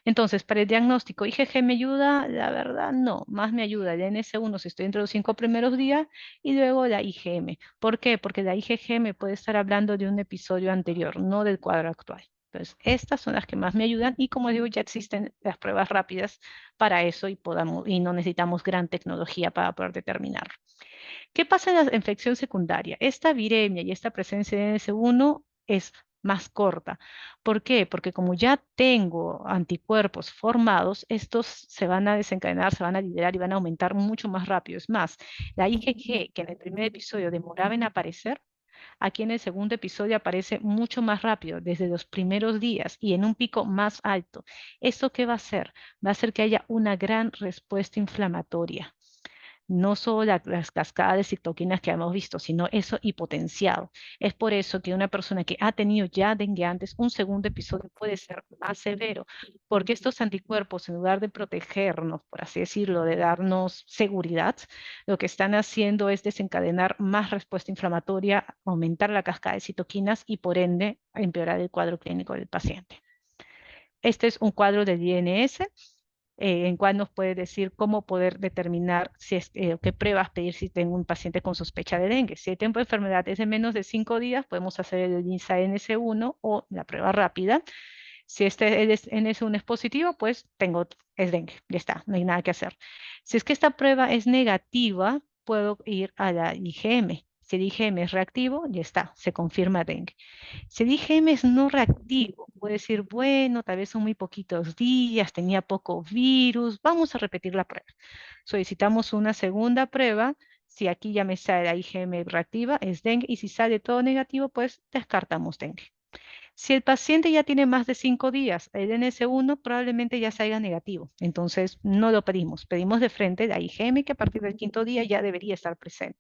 Entonces, para el diagnóstico, ¿IgG me ayuda? La verdad, no. Más me ayuda el NS1 si estoy entre los 5 primeros días, y luego la IgM. ¿Por qué? Porque la IgG me puede estar hablando de un episodio anterior, no del cuadro actual. Entonces, estas son las que más me ayudan, y como digo, ya existen las pruebas rápidas para eso, y no necesitamos gran tecnología para poder determinarlo. ¿Qué pasa en la infección secundaria? Esta viremia y esta presencia de NS1 es más corta. ¿Por qué? Porque como ya tengo anticuerpos formados, estos se van a desencadenar, se van a liberar y van a aumentar mucho más rápido. Es más, la IgG, que en el primer episodio demoraba en aparecer, aquí en el segundo episodio aparece mucho más rápido, desde los primeros días y en un pico más alto. ¿Esto qué va a hacer? Va a hacer que haya una gran respuesta inflamatoria. No solo las cascadas de citoquinas que hemos visto, sino eso y potenciado. Es por eso que una persona que ha tenido ya dengue antes, un segundo episodio puede ser más severo, porque estos anticuerpos, en lugar de protegernos, por así decirlo, de darnos seguridad, lo que están haciendo es desencadenar más respuesta inflamatoria, aumentar la cascada de citoquinas y por ende empeorar el cuadro clínico del paciente. Este es un cuadro del INS, en cual nos puede decir cómo poder determinar si qué pruebas pedir si tengo un paciente con sospecha de dengue. Si el tiempo de enfermedad es de menos de 5 días, podemos hacer el INSA-NS1 o la prueba rápida. Si este NS1 es positivo, pues es dengue, ya está, no hay nada que hacer. Si es que esta prueba es negativa, puedo ir a la IgM. Si el IgM es reactivo, ya está, se confirma dengue. Si el IgM es no reactivo, puede decir, bueno, tal vez son muy poquitos días, tenía poco virus, vamos a repetir la prueba. Solicitamos una segunda prueba. Si aquí ya me sale la IgM reactiva, es dengue, y si sale todo negativo, pues descartamos dengue. Si el paciente ya tiene más de 5 días, el NS1 probablemente ya salga negativo, entonces no lo pedimos. Pedimos de frente la IgM, que a partir del quinto día ya debería estar presente.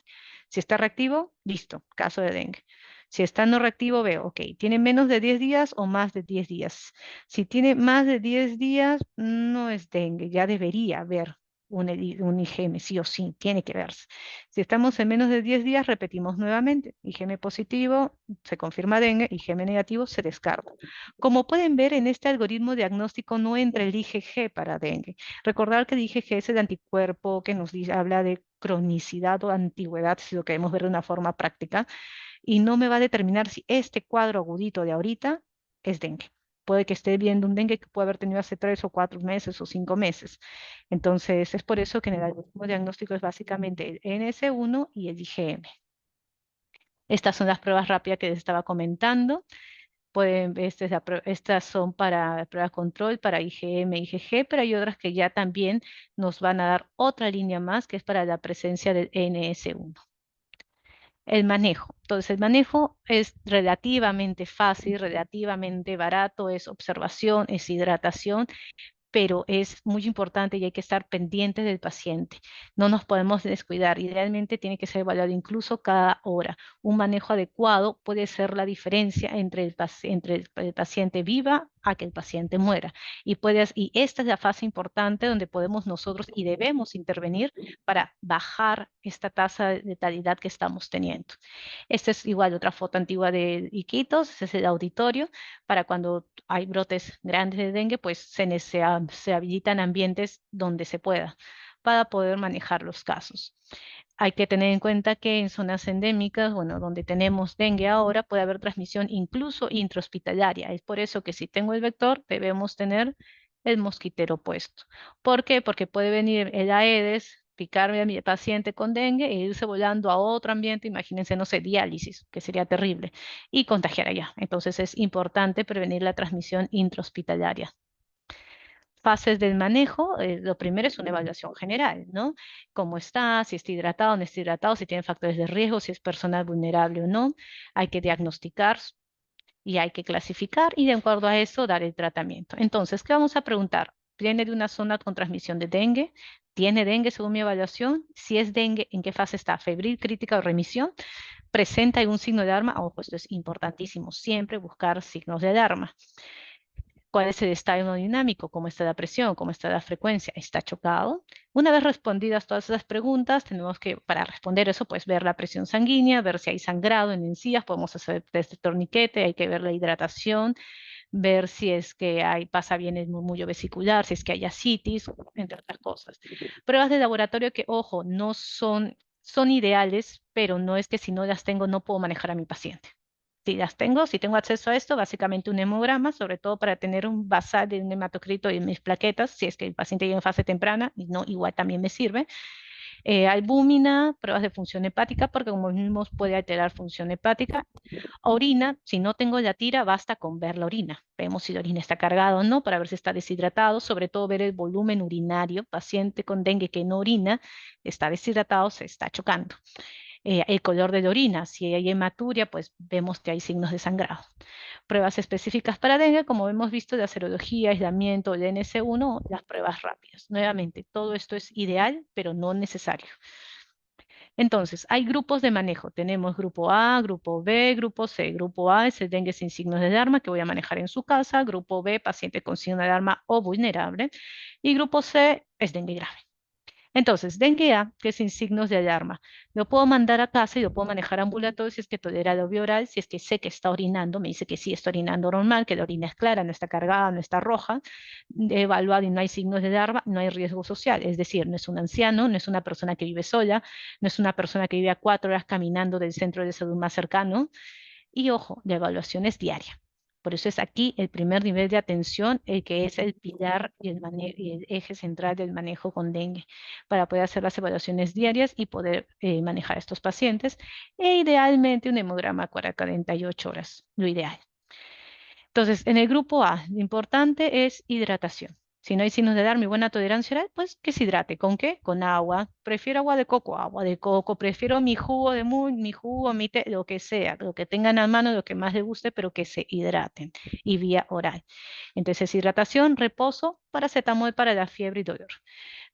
Si está reactivo, listo, caso de dengue. Si está no reactivo, veo, ok, ¿tiene menos de 10 días o más de 10 días? Si tiene más de 10 días, no es dengue, ya debería haber un IgM, sí o sí, tiene que verse. Si estamos en menos de 10 días, repetimos nuevamente. IgM positivo, se confirma dengue; IgM negativo, se descarta. Como pueden ver, en este algoritmo diagnóstico no entra el IgG para dengue. Recordar que el IgG es el anticuerpo que nos habla de cronicidad o antigüedad, si lo queremos ver de una forma práctica, y no me va a determinar si este cuadro agudito de ahorita es dengue. Puede que esté viendo un dengue que puede haber tenido hace 3 o 4 meses o 5 meses. Entonces, es por eso que en el algoritmo diagnóstico es básicamente el NS1 y el IgM. Estas son las pruebas rápidas que les estaba comentando. Pueden ver, estas son para prueba control, para IgM, IgG, pero hay otras que ya también nos van a dar otra línea más, que es para la presencia del NS1. El manejo. Entonces, el manejo es relativamente fácil, relativamente barato, es observación, es hidratación, pero es muy importante y hay que estar pendiente del paciente. No nos podemos descuidar. Idealmente tiene que ser evaluado incluso cada hora. Un manejo adecuado puede ser la diferencia entre el paciente viva a que el paciente muera. Y esta es la fase importante donde podemos nosotros y debemos intervenir para bajar esta tasa de letalidad que estamos teniendo. Esta es igual otra foto antigua de Iquitos, ese es el auditorio, para cuando hay brotes grandes de dengue, pues se habilitan ambientes donde se pueda para poder manejar los casos. Hay que tener en cuenta que en zonas endémicas, bueno, donde tenemos dengue ahora, puede haber transmisión incluso intrahospitalaria. Es por eso que si tengo el vector, debemos tener el mosquitero puesto. ¿Por qué? Porque puede venir el Aedes, picarme a mi paciente con dengue e irse volando a otro ambiente, imagínense, no sé, diálisis, que sería terrible, y contagiar allá. Entonces es importante prevenir la transmisión intrahospitalaria. Fases del manejo, lo primero es una evaluación general, ¿no? ¿Cómo está? Si está hidratado, no está hidratado, si tiene factores de riesgo, si es persona vulnerable o no. Hay que diagnosticar y hay que clasificar y de acuerdo a eso dar el tratamiento. Entonces, ¿qué vamos a preguntar? ¿Viene de una zona con transmisión de dengue? ¿Tiene dengue según mi evaluación? Si es dengue, ¿en qué fase está? ¿Febril, crítica o remisión? ¿Presenta algún signo de alarma? Ojo, esto es importantísimo, siempre buscar signos de alarma. ¿Cuál es el estado hemodinámico? ¿Cómo está la presión? ¿Cómo está la frecuencia? ¿Está chocado? Una vez respondidas todas esas preguntas, tenemos que, para responder eso, pues ver la presión sanguínea, ver si hay sangrado en encías, podemos hacer test de torniquete, hay que ver la hidratación, ver si es que pasa bien el murmullo vesicular, si es que hay ascitis, entre otras cosas. Pruebas de laboratorio que, ojo, no son ideales, pero no es que si no las tengo no puedo manejar a mi paciente. Si las tengo, si tengo acceso a esto, básicamente un hemograma, sobre todo para tener un basal de un hematocrito y mis plaquetas, si es que el paciente llega en fase temprana, y no, igual también me sirve. Albúmina, pruebas de función hepática, porque como mismos puede alterar función hepática. Orina, si no tengo la tira, basta con ver la orina. Vemos si la orina está cargada o no para ver si está deshidratado, sobre todo ver el volumen urinario. Paciente con dengue que no orina, está deshidratado, se está chocando. El color de la orina, si hay hematuria, pues vemos que hay signos de sangrado. Pruebas específicas para dengue, como hemos visto, la serología, aislamiento, el NS1, las pruebas rápidas. Nuevamente, todo esto es ideal, pero no necesario. Entonces, hay grupos de manejo. Tenemos grupo A, grupo B, grupo C. Grupo A es el dengue sin signos de alarma que voy a manejar en su casa. Grupo B, paciente con signo de alarma o vulnerable. Y grupo C es dengue grave. Entonces, dengue A, que es sin signos de alarma, lo puedo mandar a casa y lo puedo manejar ambulatorio si es que tolera la vía oral, si es que sé que está orinando, me dice que sí está orinando normal, que la orina es clara, no está cargada, no está roja, evaluado y no hay signos de alarma, no hay riesgo social, es decir, no es un anciano, no es una persona que vive sola, no es una persona que vive a 4 horas caminando del centro de salud más cercano, y ojo, la evaluación es diaria. Por eso es aquí el primer nivel de atención, el que es el pilar y el eje central del manejo con dengue, para poder hacer las evaluaciones diarias y poder manejar a estos pacientes. E idealmente un hemograma cada 48 horas, lo ideal. Entonces, en el grupo A, lo importante es hidratación. Si no hay signos de alarma y buena tolerancia oral, pues que se hidrate. ¿Con qué? Con agua. Prefiero agua de coco. Prefiero mi jugo mi jugo, mi té, lo que sea, lo que tengan a mano, lo que más les guste, pero que se hidraten y vía oral. Entonces, hidratación, reposo, paracetamol para la fiebre y dolor.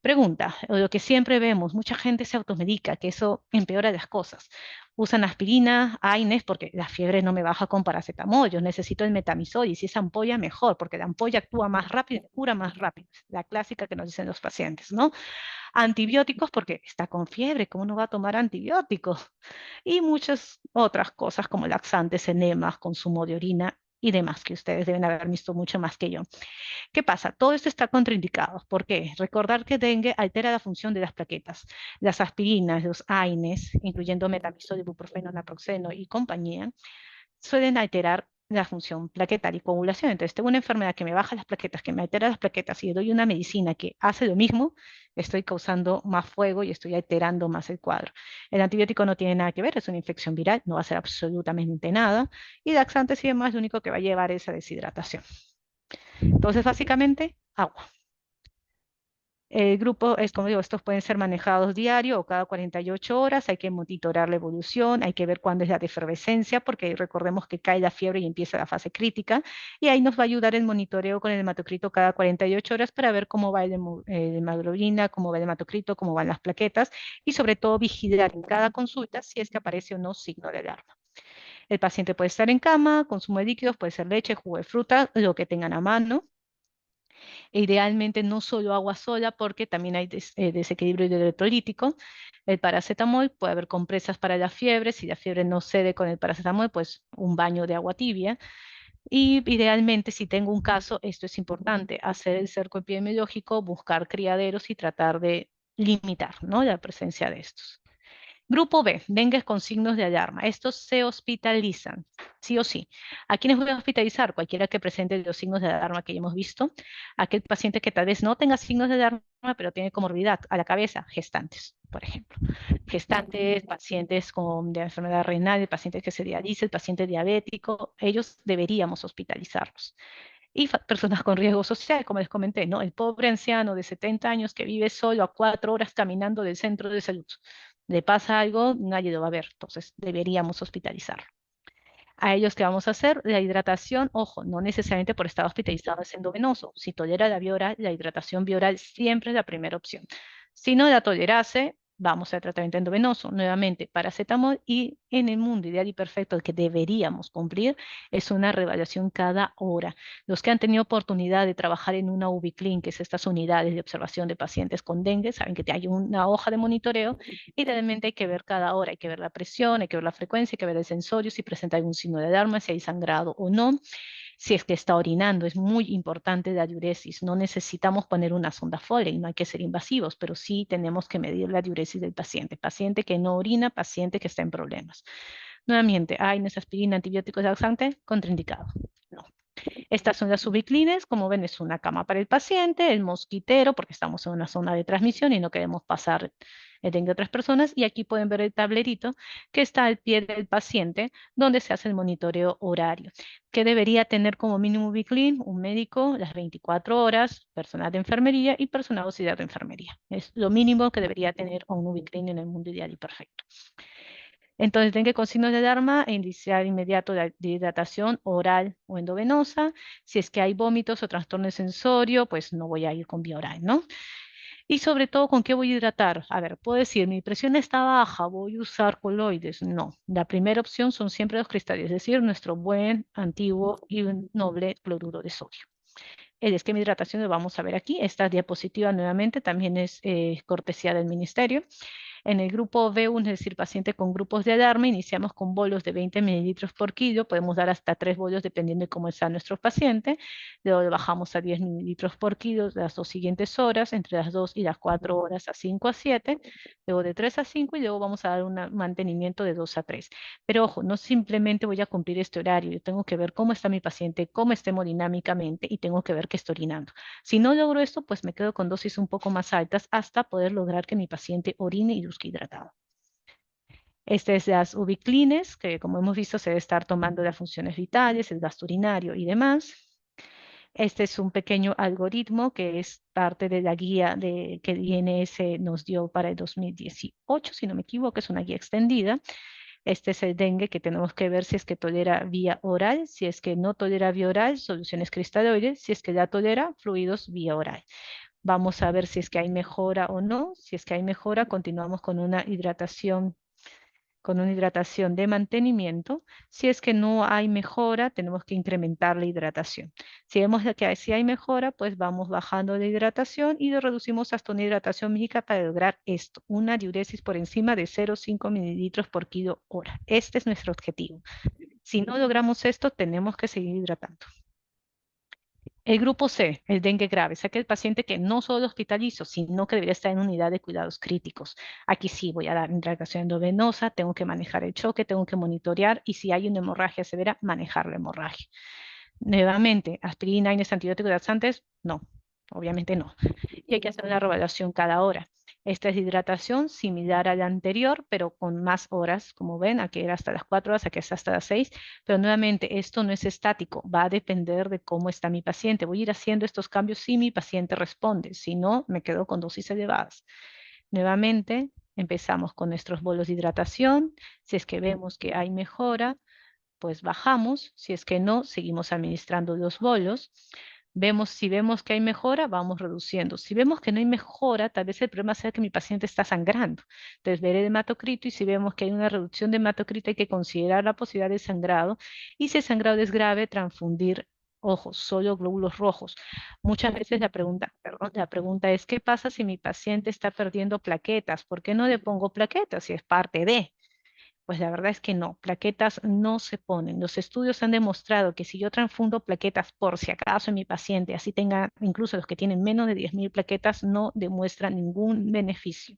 Pregunta, o lo que siempre vemos, mucha gente se automedica, que eso empeora las cosas. Usan aspirina, AINES, porque la fiebre no me baja con paracetamol, yo necesito el metamizol y si es ampolla, mejor, porque la ampolla actúa más rápido, cura más rápido. La clásica que nos dicen los pacientes, ¿no? Antibióticos, porque está con fiebre, ¿cómo no va a tomar antibióticos? Y muchas otras cosas como laxantes, enemas, consumo de orina y demás, que ustedes deben haber visto mucho más que yo. ¿Qué pasa? Todo esto está contraindicado. ¿Por qué? Recordar que dengue altera la función de las plaquetas. Las aspirinas, los AINES, incluyendo metamizol, ibuprofeno, naproxeno y compañía, suelen alterar la función plaquetal y coagulación. Entonces, tengo una enfermedad que me baja las plaquetas, que me altera las plaquetas y le doy una medicina que hace lo mismo, estoy causando más fuego y estoy alterando más el cuadro. El antibiótico no tiene nada que ver, es una infección viral, no va a hacer absolutamente nada. Y laxantes y demás, lo único que va a llevar es a deshidratación. Entonces, básicamente, agua. El grupo es, como digo, estos pueden ser manejados diario o cada 48 horas, hay que monitorar la evolución, hay que ver cuándo es la defervescencia, porque recordemos que cae la fiebre y empieza la fase crítica, y ahí nos va a ayudar el monitoreo con el hematocrito cada 48 horas para ver cómo va el hemoglobina, cómo va el hematocrito, cómo van las plaquetas, y sobre todo vigilar en cada consulta si es que aparece o no signo de alarma. El paciente puede estar en cama, consumo de líquidos, puede ser leche, jugo de fruta, lo que tengan a mano. Idealmente no solo agua sola porque también hay desequilibrio electrolítico. El paracetamol, puede haber compresas para la fiebre. Si la fiebre no cede con el paracetamol, pues un baño de agua tibia. Y idealmente, si tengo un caso, esto es importante, hacer el cerco epidemiológico, buscar criaderos y tratar de limitar, ¿no?, la presencia de estos. Grupo B, dengue con signos de alarma. Estos se hospitalizan, sí o sí. ¿A quiénes voy a hospitalizar? Cualquiera que presente los signos de alarma que ya hemos visto. Aquel paciente que tal vez no tenga signos de alarma, pero tiene comorbilidad a la cabeza, gestantes, por ejemplo. Gestantes, pacientes con de enfermedad renal, pacientes que se dialicen, paciente diabético, ellos deberíamos hospitalizarlos. Y personas con riesgo social, como les comenté, ¿no? El pobre anciano de 70 años que vive solo a 4 horas caminando del centro de salud. Le pasa algo, nadie lo va a ver, entonces deberíamos hospitalizarlo. A ellos, ¿qué vamos a hacer? La hidratación, ojo, no necesariamente por estar hospitalizado es endovenoso. Si tolera la vía oral, la hidratación bioral siempre es la primera opción. Si no la tolerase, vamos al tratamiento endovenoso. Nuevamente, paracetamol, y en el mundo ideal y perfecto el que deberíamos cumplir es una reevaluación cada hora. Los que han tenido oportunidad de trabajar en una UBICLIN, que es estas unidades de observación de pacientes con dengue, saben que hay una hoja de monitoreo y realmente hay que ver cada hora, hay que ver la presión, hay que ver la frecuencia, hay que ver el sensorio, si presenta algún signo de alarma, si hay sangrado o no, si es que está orinando. Es muy importante la diuresis. No necesitamos poner una sonda Foley, no hay que ser invasivos, pero sí tenemos que medir la diuresis del paciente. Paciente que no orina, paciente que está en problemas. Nuevamente, ¿hay aspirina, antibióticos laxante? Contraindicado. No. Estas son las ubiclines, como ven es una cama para el paciente, el mosquitero, porque estamos en una zona de transmisión y no queremos pasar el dengue a otras personas, y aquí pueden ver el tablerito que está al pie del paciente, donde se hace el monitoreo horario, que debería tener como mínimo ubiclin un médico las 24 horas, personal de enfermería y personal auxiliar de enfermería. Es lo mínimo que debería tener un ubiclin en el mundo ideal y perfecto. Entonces, dengue con signos de alarma e iniciar inmediato de hidratación oral o endovenosa. Si es que hay vómitos o trastorno de sensorio, pues no voy a ir con vía oral, ¿no? Y sobre todo, ¿con qué voy a hidratar? A ver, puedo decir, mi presión está baja, voy a usar coloides. No, la primera opción son siempre los cristales, es decir, nuestro buen, antiguo y noble cloruro de sodio. El esquema de hidratación lo vamos a ver aquí. Esta diapositiva nuevamente también es cortesía del ministerio. En el grupo B1, es decir, paciente con grupos de alarma, iniciamos con bolos de 20 mililitros por kilo, podemos dar hasta 3 bolos dependiendo de cómo está nuestro paciente, luego bajamos a 10 mililitros por kilo las 2 siguientes horas, entre las 2 y las 4 horas a 5 a 7, luego de 3 a 5 y luego vamos a dar un mantenimiento de 2 a 3. Pero ojo, no simplemente voy a cumplir este horario, yo tengo que ver cómo está mi paciente, cómo está hemodinámicamente y tengo que ver que está orinando. Si no logro esto, pues me quedo con dosis un poco más altas hasta poder lograr que mi paciente orine y luzca hidratado. Este es las ubiclines, que como hemos visto se debe estar tomando las funciones vitales, el gasto urinario y demás. Este es un pequeño algoritmo que es parte de la guía que el INS nos dio para el 2018, si no me equivoco, es una guía extendida. Este es el dengue que tenemos que ver si es que tolera vía oral, si es que no tolera vía oral, soluciones cristaloides, si es que ya tolera fluidos vía oral. Vamos a ver si es que hay mejora o no. Si es que hay mejora, continuamos con una hidratación de mantenimiento. Si es que no hay mejora, tenemos que incrementar la hidratación. Si vemos que sí hay mejora, pues vamos bajando la hidratación y lo reducimos hasta una hidratación mínima para lograr esto, una diuresis por encima de 0,5 mililitros por kilo hora. Este es nuestro objetivo. Si no logramos esto, tenemos que seguir hidratando. El grupo C, el dengue grave, es aquel paciente que no solo hospitalizo, sino que debería estar en unidad de cuidados críticos. Aquí sí voy a dar hidratación endovenosa, tengo que manejar el choque, tengo que monitorear y si hay una hemorragia severa, manejar la hemorragia. Nuevamente, aspirina, y antibióticos laxantes, no, obviamente no. Y hay que hacer una revaluación cada hora. Esta es hidratación similar a la anterior, pero con más horas, como ven, aquí era hasta las 4 horas, aquí es hasta las 6, pero nuevamente esto no es estático, va a depender de cómo está mi paciente. Voy a ir haciendo estos cambios si mi paciente responde, si no, me quedo con dosis elevadas. Nuevamente, empezamos con nuestros bolos de hidratación, si es que vemos que hay mejora, pues bajamos, si es que no, seguimos administrando los bolos. Si vemos que hay mejora, vamos reduciendo. Si vemos que no hay mejora, tal vez el problema sea que mi paciente está sangrando. Entonces, ver el hematocrito y si vemos que hay una reducción de hematocrito, hay que considerar la posibilidad de sangrado. Y si el sangrado es grave, transfundir, ojos, solo glóbulos rojos. Muchas veces la pregunta es, ¿qué pasa si mi paciente está perdiendo plaquetas? ¿Por qué no le pongo plaquetas si es parte de? Pues la verdad es que no, plaquetas no se ponen. Los estudios han demostrado que si yo transfundo plaquetas por si acaso en mi paciente, así tenga, incluso los que tienen menos de 10.000 plaquetas, no demuestran ningún beneficio.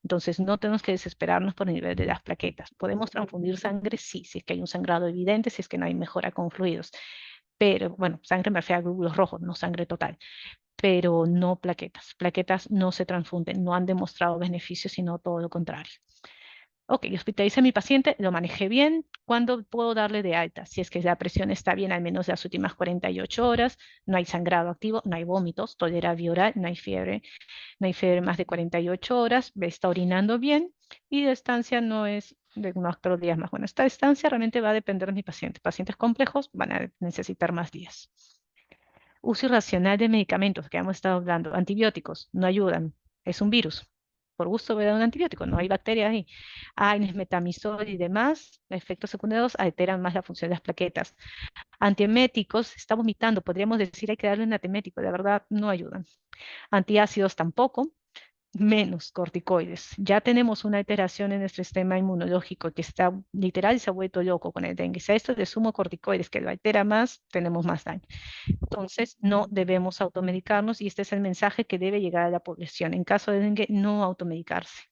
Entonces no tenemos que desesperarnos por el nivel de las plaquetas. ¿Podemos transfundir sangre? Sí, si es que hay un sangrado evidente, si es que no hay mejora con fluidos. Pero bueno, sangre me refiero a glóbulos rojos, no sangre total, pero no plaquetas. Plaquetas no se transfunden, no han demostrado beneficios, sino todo lo contrario. Ok, hospitalicé a mi paciente, lo manejé bien. ¿Cuándo puedo darle de alta? Si es que la presión está bien, al menos las últimas 48 horas, no hay sangrado activo, no hay vómitos, tolera vía oral, no hay fiebre más de 48 horas, está orinando bien y la estancia no es de unos 3 días más. Bueno, esta estancia realmente va a depender de mi paciente. Pacientes complejos van a necesitar más días. Uso irracional de medicamentos, que hemos estado hablando. Antibióticos no ayudan, es un virus. Por gusto voy a dar un antibiótico, no hay bacterias ahí. AINES, metamizol y demás, efectos secundarios alteran más la función de las plaquetas. Antieméticos, está vomitando, podríamos decir hay que darle un antiemético, de verdad no ayudan. Antiácidos tampoco, menos corticoides. Ya tenemos una alteración en nuestro sistema inmunológico que está literal se ha vuelto loco con el dengue. Si a esto le sumo corticoides que lo altera más, tenemos más daño. Entonces, no debemos automedicarnos y este es el mensaje que debe llegar a la población. En caso de dengue, no automedicarse.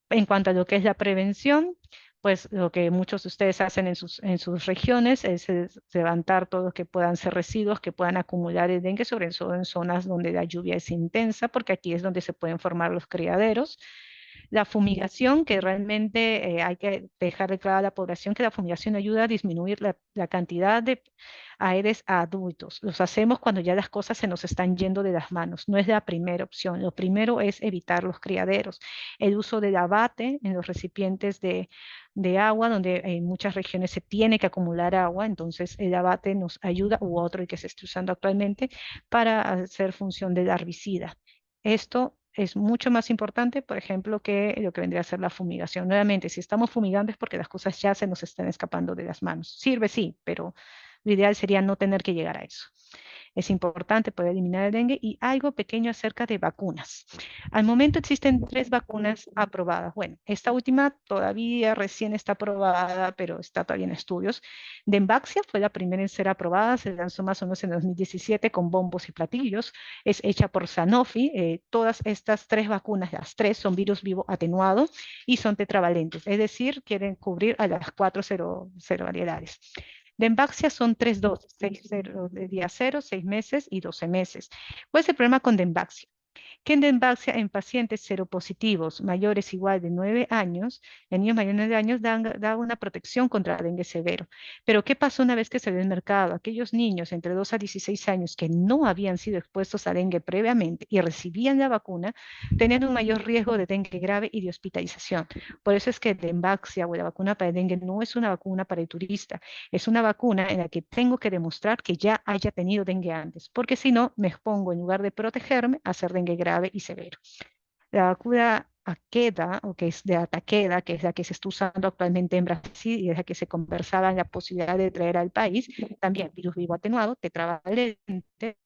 En cuanto a lo que es la prevención, pues lo que muchos de ustedes hacen en sus regiones es levantar todo lo que puedan ser residuos que puedan acumular el dengue, sobre todo en zonas donde la lluvia es intensa, porque aquí es donde se pueden formar los criaderos. La fumigación, que realmente hay que dejarle claro a la población que la fumigación ayuda a disminuir la cantidad de aedes a adultos. Los hacemos cuando ya las cosas se nos están yendo de las manos. No es la primera opción. Lo primero es evitar los criaderos. El uso del abate en los recipientes de agua, donde en muchas regiones se tiene que acumular agua, entonces el abate nos ayuda, u otro que se está usando actualmente, para hacer función del herbicida. Esto es mucho más importante, por ejemplo, que lo que vendría a ser la fumigación. Nuevamente, si estamos fumigando es porque las cosas ya se nos están escapando de las manos. Sirve, sí, pero lo ideal sería no tener que llegar a eso. Es importante poder eliminar el dengue y algo pequeño acerca de vacunas. Al momento existen 3 vacunas aprobadas. Bueno, esta última todavía recién está aprobada, pero está todavía en estudios. Demaxia fue la primera en ser aprobada, se lanzó más o menos en 2017 con bombos y platillos. Es hecha por Sanofi. Todas estas 3 vacunas, las 3 son virus vivo atenuado y son tetravalentes, es decir, quieren cubrir a las 4 variedades. Demaxia son 3 dosis, de día 0, 6 meses y 12 meses. ¿Cuál es el problema con Demaxia? Que en pacientes seropositivos mayores igual de 9 años, en niños mayores de 9 años, da una protección contra el dengue severo. Pero ¿qué pasó una vez que salió al mercado? Aquellos niños entre 2 a 16 años que no habían sido expuestos a dengue previamente y recibían la vacuna, tenían un mayor riesgo de dengue grave y de hospitalización. Por eso es que Demaxia o la vacuna para el dengue no es una vacuna para el turista, es una vacuna en la que tengo que demostrar que ya haya tenido dengue antes, porque si no, me expongo en lugar de protegerme a hacer dengue grave y severo. La vacuna Aqueda, o que es de Ataqueda, que es la que se está usando actualmente en Brasil y es la que se conversaba en la posibilidad de traer al país, también virus vivo atenuado, tetravalente,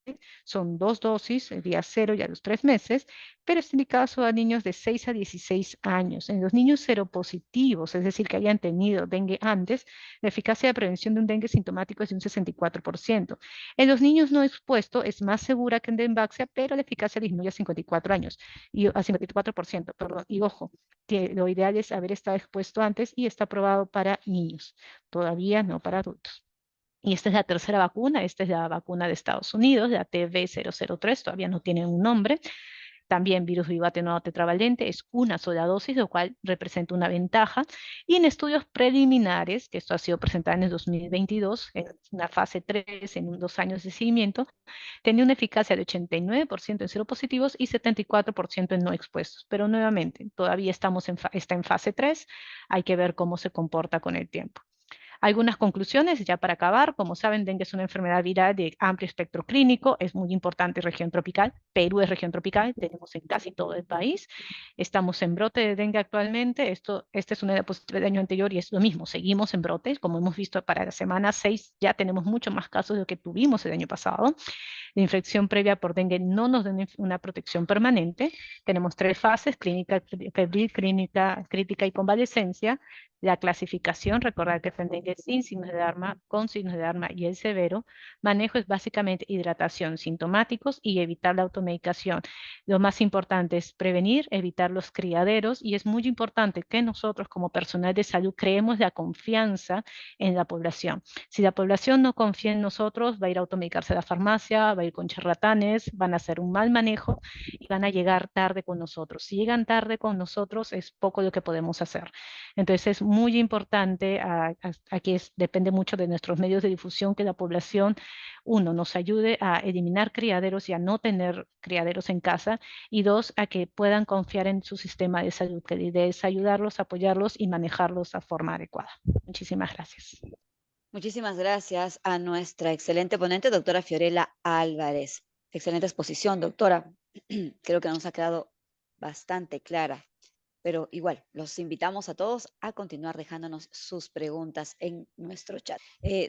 son 2 dosis, el día 0 y a los 3 meses, pero está indicado solo a niños de 6 a 16 años. En los niños seropositivos, es decir, que hayan tenido dengue antes, la eficacia de prevención de un dengue sintomático es de un 64%. En los niños no expuestos es más segura que en Demaxia, pero la eficacia disminuye a 54 años a 54%, perdón. Y ojo, que lo ideal es haber estado expuesto antes y está aprobado para niños, todavía no para adultos. Y esta es la tercera vacuna, esta es la vacuna de Estados Unidos, la TV003, todavía no tiene un nombre. También virus vivo atenuado tetravalente es una sola dosis, lo cual representa una ventaja. Y en estudios preliminares, que esto ha sido presentado en el 2022, en una fase 3, en 2 años de seguimiento, tenía una eficacia de 89% en seropositivos y 74% en no expuestos. Pero nuevamente, todavía está en fase 3, hay que ver cómo se comporta con el tiempo. Algunas conclusiones, ya para acabar, como saben, dengue es una enfermedad viral de amplio espectro clínico, es muy importante región tropical, Perú es región tropical, tenemos en casi todo el país, estamos en brote de dengue actualmente, esta es una diapositiva del año anterior y es lo mismo, seguimos en brotes, como hemos visto para la semana 6 ya tenemos mucho más casos de lo que tuvimos el año pasado. La infección previa por dengue no nos da una protección permanente. Tenemos 3 fases: clínica, febril, clínica crítica y convalescencia. La clasificación, recordar que es el dengue sin signos de alarma, con signos de alarma y el severo. Manejo es básicamente hidratación, sintomáticos y evitar la automedicación. Lo más importante es prevenir, evitar los criaderos, y es muy importante que nosotros como personal de salud creemos la confianza en la población. Si la población no confía en nosotros, va a ir a automedicarse a la farmacia, va a ir con charlatanes, van a hacer un mal manejo y van a llegar tarde con nosotros. Si llegan tarde con nosotros, es poco lo que podemos hacer. Entonces es muy importante, aquí depende mucho de nuestros medios de difusión, que la población, uno, nos ayude a eliminar criaderos y a no tener criaderos en casa, y dos, a que puedan confiar en su sistema de salud, que la idea es ayudarlos, apoyarlos y manejarlos a forma adecuada. Muchísimas gracias. Muchísimas gracias a nuestra excelente ponente, doctora Fiorella Álvarez. Excelente exposición, doctora. Creo que nos ha quedado bastante clara, pero igual, los invitamos a todos a continuar dejándonos sus preguntas en nuestro chat.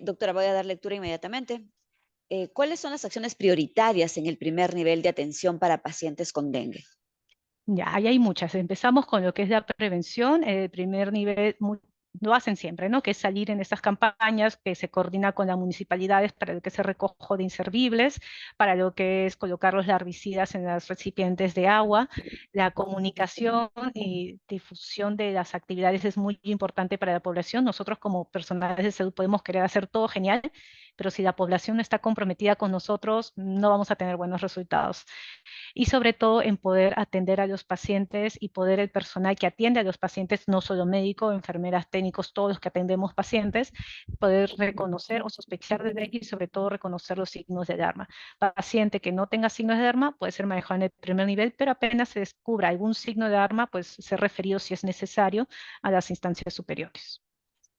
Doctora, voy a dar lectura inmediatamente. ¿Cuáles son las acciones prioritarias en el primer nivel de atención para pacientes con dengue? Ya, ahí hay muchas. Empezamos con lo que es la prevención. El primer nivel lo hacen siempre, ¿no? Que es salir en estas campañas que se coordina con las municipalidades para lo que es el recojo de inservibles, para lo que es colocar los larvicidas en los recipientes de agua. La comunicación y difusión de las actividades es muy importante para la población. Nosotros como personales de salud podemos querer hacer todo genial, pero si la población no está comprometida con nosotros, no vamos a tener buenos resultados. Y sobre todo en poder atender a los pacientes y poder el personal que atiende a los pacientes, no solo médicos, enfermeras, técnicos, todos los que atendemos pacientes, poder reconocer o sospechar de dengue y sobre todo reconocer los signos de alarma. Paciente que no tenga signos de alarma puede ser manejado en el primer nivel, pero apenas se descubra algún signo de alarma, pues ser referido, si es necesario, a las instancias superiores.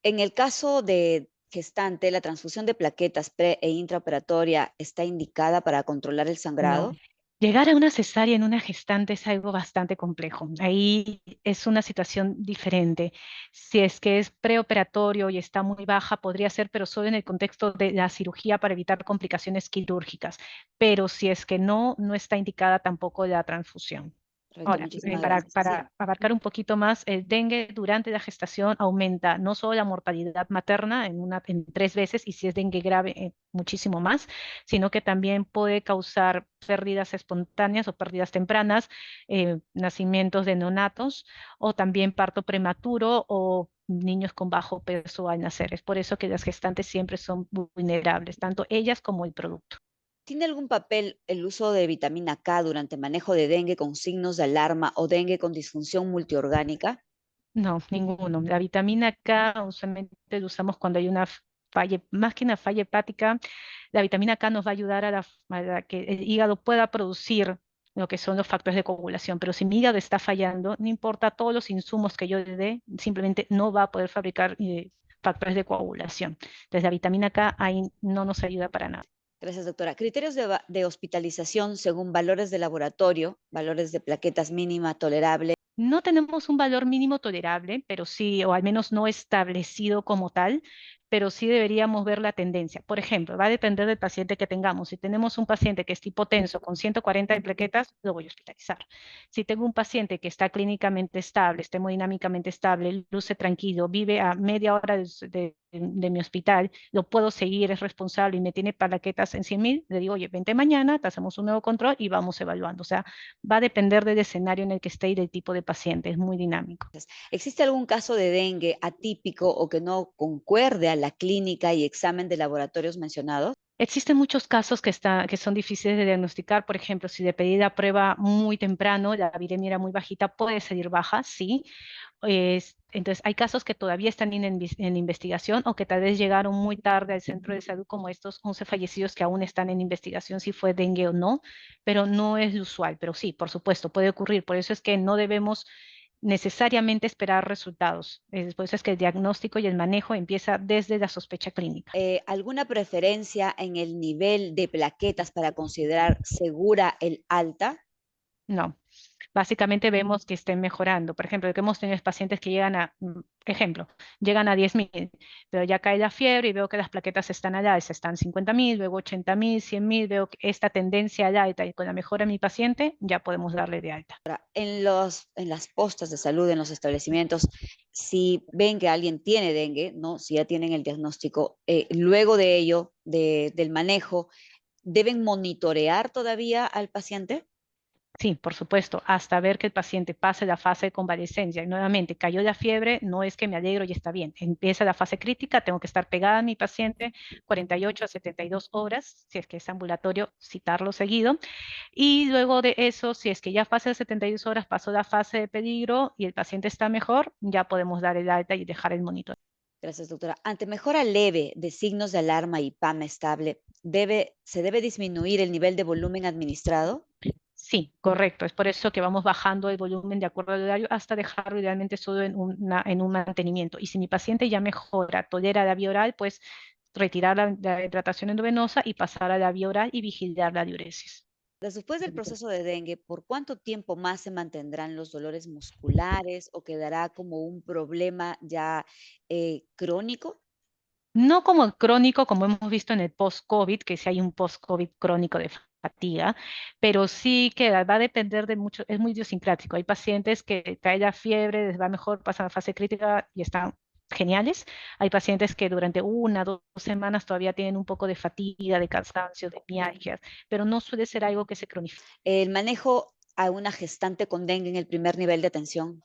En el caso de gestante, la transfusión de plaquetas pre e intraoperatoria está indicada para controlar el No. sangrado. Llegar a una cesárea en una gestante es algo bastante complejo. Ahí es una situación diferente. Si es que es preoperatorio y está muy baja, podría ser, pero solo en el contexto de la cirugía para evitar complicaciones quirúrgicas. Pero si es que no, no está indicada tampoco la transfusión. Correcto, Ahora, muchísimas para, gracias. Sí. para abarcar un poquito más, el dengue durante la gestación aumenta no solo la mortalidad materna en 3 veces, y si es dengue grave, muchísimo más, sino que también puede causar pérdidas espontáneas o pérdidas tempranas, nacimientos de neonatos, o también parto prematuro o niños con bajo peso al nacer. Es por eso que las gestantes siempre son vulnerables, tanto ellas como el producto. ¿Tiene algún papel el uso de vitamina K durante manejo de dengue con signos de alarma o dengue con disfunción multiorgánica? No, ninguno. La vitamina K usualmente la usamos cuando hay una falla, más que una falla hepática. La vitamina K nos va a ayudar a que el hígado pueda producir lo que son los factores de coagulación. Pero si mi hígado está fallando, no importa todos los insumos que yo le dé, simplemente no va a poder fabricar factores de coagulación. Entonces la vitamina K ahí no nos ayuda para nada. Gracias, doctora. Criterios de hospitalización según valores de laboratorio, valores de plaquetas mínima tolerable. No tenemos un valor mínimo tolerable, pero sí, o al menos no establecido como tal, pero sí deberíamos ver la tendencia. Por ejemplo, va a depender del paciente que tengamos. Si tenemos un paciente que es hipotenso con 140 de plaquetas, lo voy a hospitalizar. Si tengo un paciente que está clínicamente estable, está hemodinámicamente estable, luce tranquilo, vive a media hora de mi hospital, lo puedo seguir, es responsable y me tiene plaquetas en 100.000, le digo, oye, vente mañana, te hacemos un nuevo control y vamos evaluando. O sea, va a depender del escenario en el que esté y del tipo de paciente, es muy dinámico. ¿Existe algún caso de dengue atípico o que no concuerde a la clínica y examen de laboratorios mencionados? Existen muchos casos que son difíciles de diagnosticar. Por ejemplo, si le pedí la prueba muy temprano, la viremia era muy bajita, puede salir baja, sí. Entonces, hay casos que todavía están en investigación, o que tal vez llegaron muy tarde al centro de salud, como estos 11 fallecidos que aún están en investigación si fue dengue o no, pero no es lo usual. Pero sí, por supuesto, puede ocurrir. Por eso es que no debemos necesariamente esperar resultados. Por eso es que el diagnóstico y el manejo empieza desde la sospecha clínica. ¿Alguna preferencia en el nivel de plaquetas para considerar segura el alta? No. Básicamente vemos que estén mejorando. Por ejemplo, que hemos tenido pacientes que llegan a, ejemplo, llegan a 10.000, pero ya cae la fiebre y veo que las plaquetas están al alza, están 50.000, luego 80.000, 100.000, veo que esta tendencia al alta y con la mejora de mi paciente, ya podemos darle de alta. En las postas de salud, en los establecimientos, si ven que alguien tiene dengue, ¿no? Si ya tienen el diagnóstico, luego de ello, del manejo, ¿deben monitorear todavía al paciente? Sí, por supuesto, hasta ver que el paciente pase la fase de convalescencia. Y nuevamente, cayó la fiebre, no es que me alegro y está bien. Empieza la fase crítica, tengo que estar pegada a mi paciente 48 a 72 horas, si es que es ambulatorio, citarlo seguido. Y luego de eso, si es que ya fase de 72 horas pasó la fase de peligro y el paciente está mejor, ya podemos dar el alta y dejar el monitor. Gracias, doctora. Ante mejora leve de signos de alarma y PAM estable, ¿se debe disminuir el nivel de volumen administrado? Sí, correcto. Es por eso que vamos bajando el volumen de acuerdo al horario hasta dejarlo idealmente solo en un mantenimiento. Y si mi paciente ya mejora, tolera la vía oral, pues retirar la hidratación endovenosa y pasar a la vía oral y vigilar la diuresis. Después del proceso de dengue, ¿por cuánto tiempo más se mantendrán los dolores musculares o quedará como un problema ya crónico? No como crónico, como hemos visto en el post-COVID, que si hay un post-COVID crónico de fatiga, pero sí que va a depender de mucho, es muy idiosincrático. Hay pacientes que cae la fiebre, les va mejor, pasan a fase crítica y están geniales. Hay pacientes que durante 1, 2 semanas todavía tienen un poco de fatiga, de cansancio, de mialgias, pero no suele ser algo que se cronifique. El manejo a una gestante con dengue en el primer nivel de atención.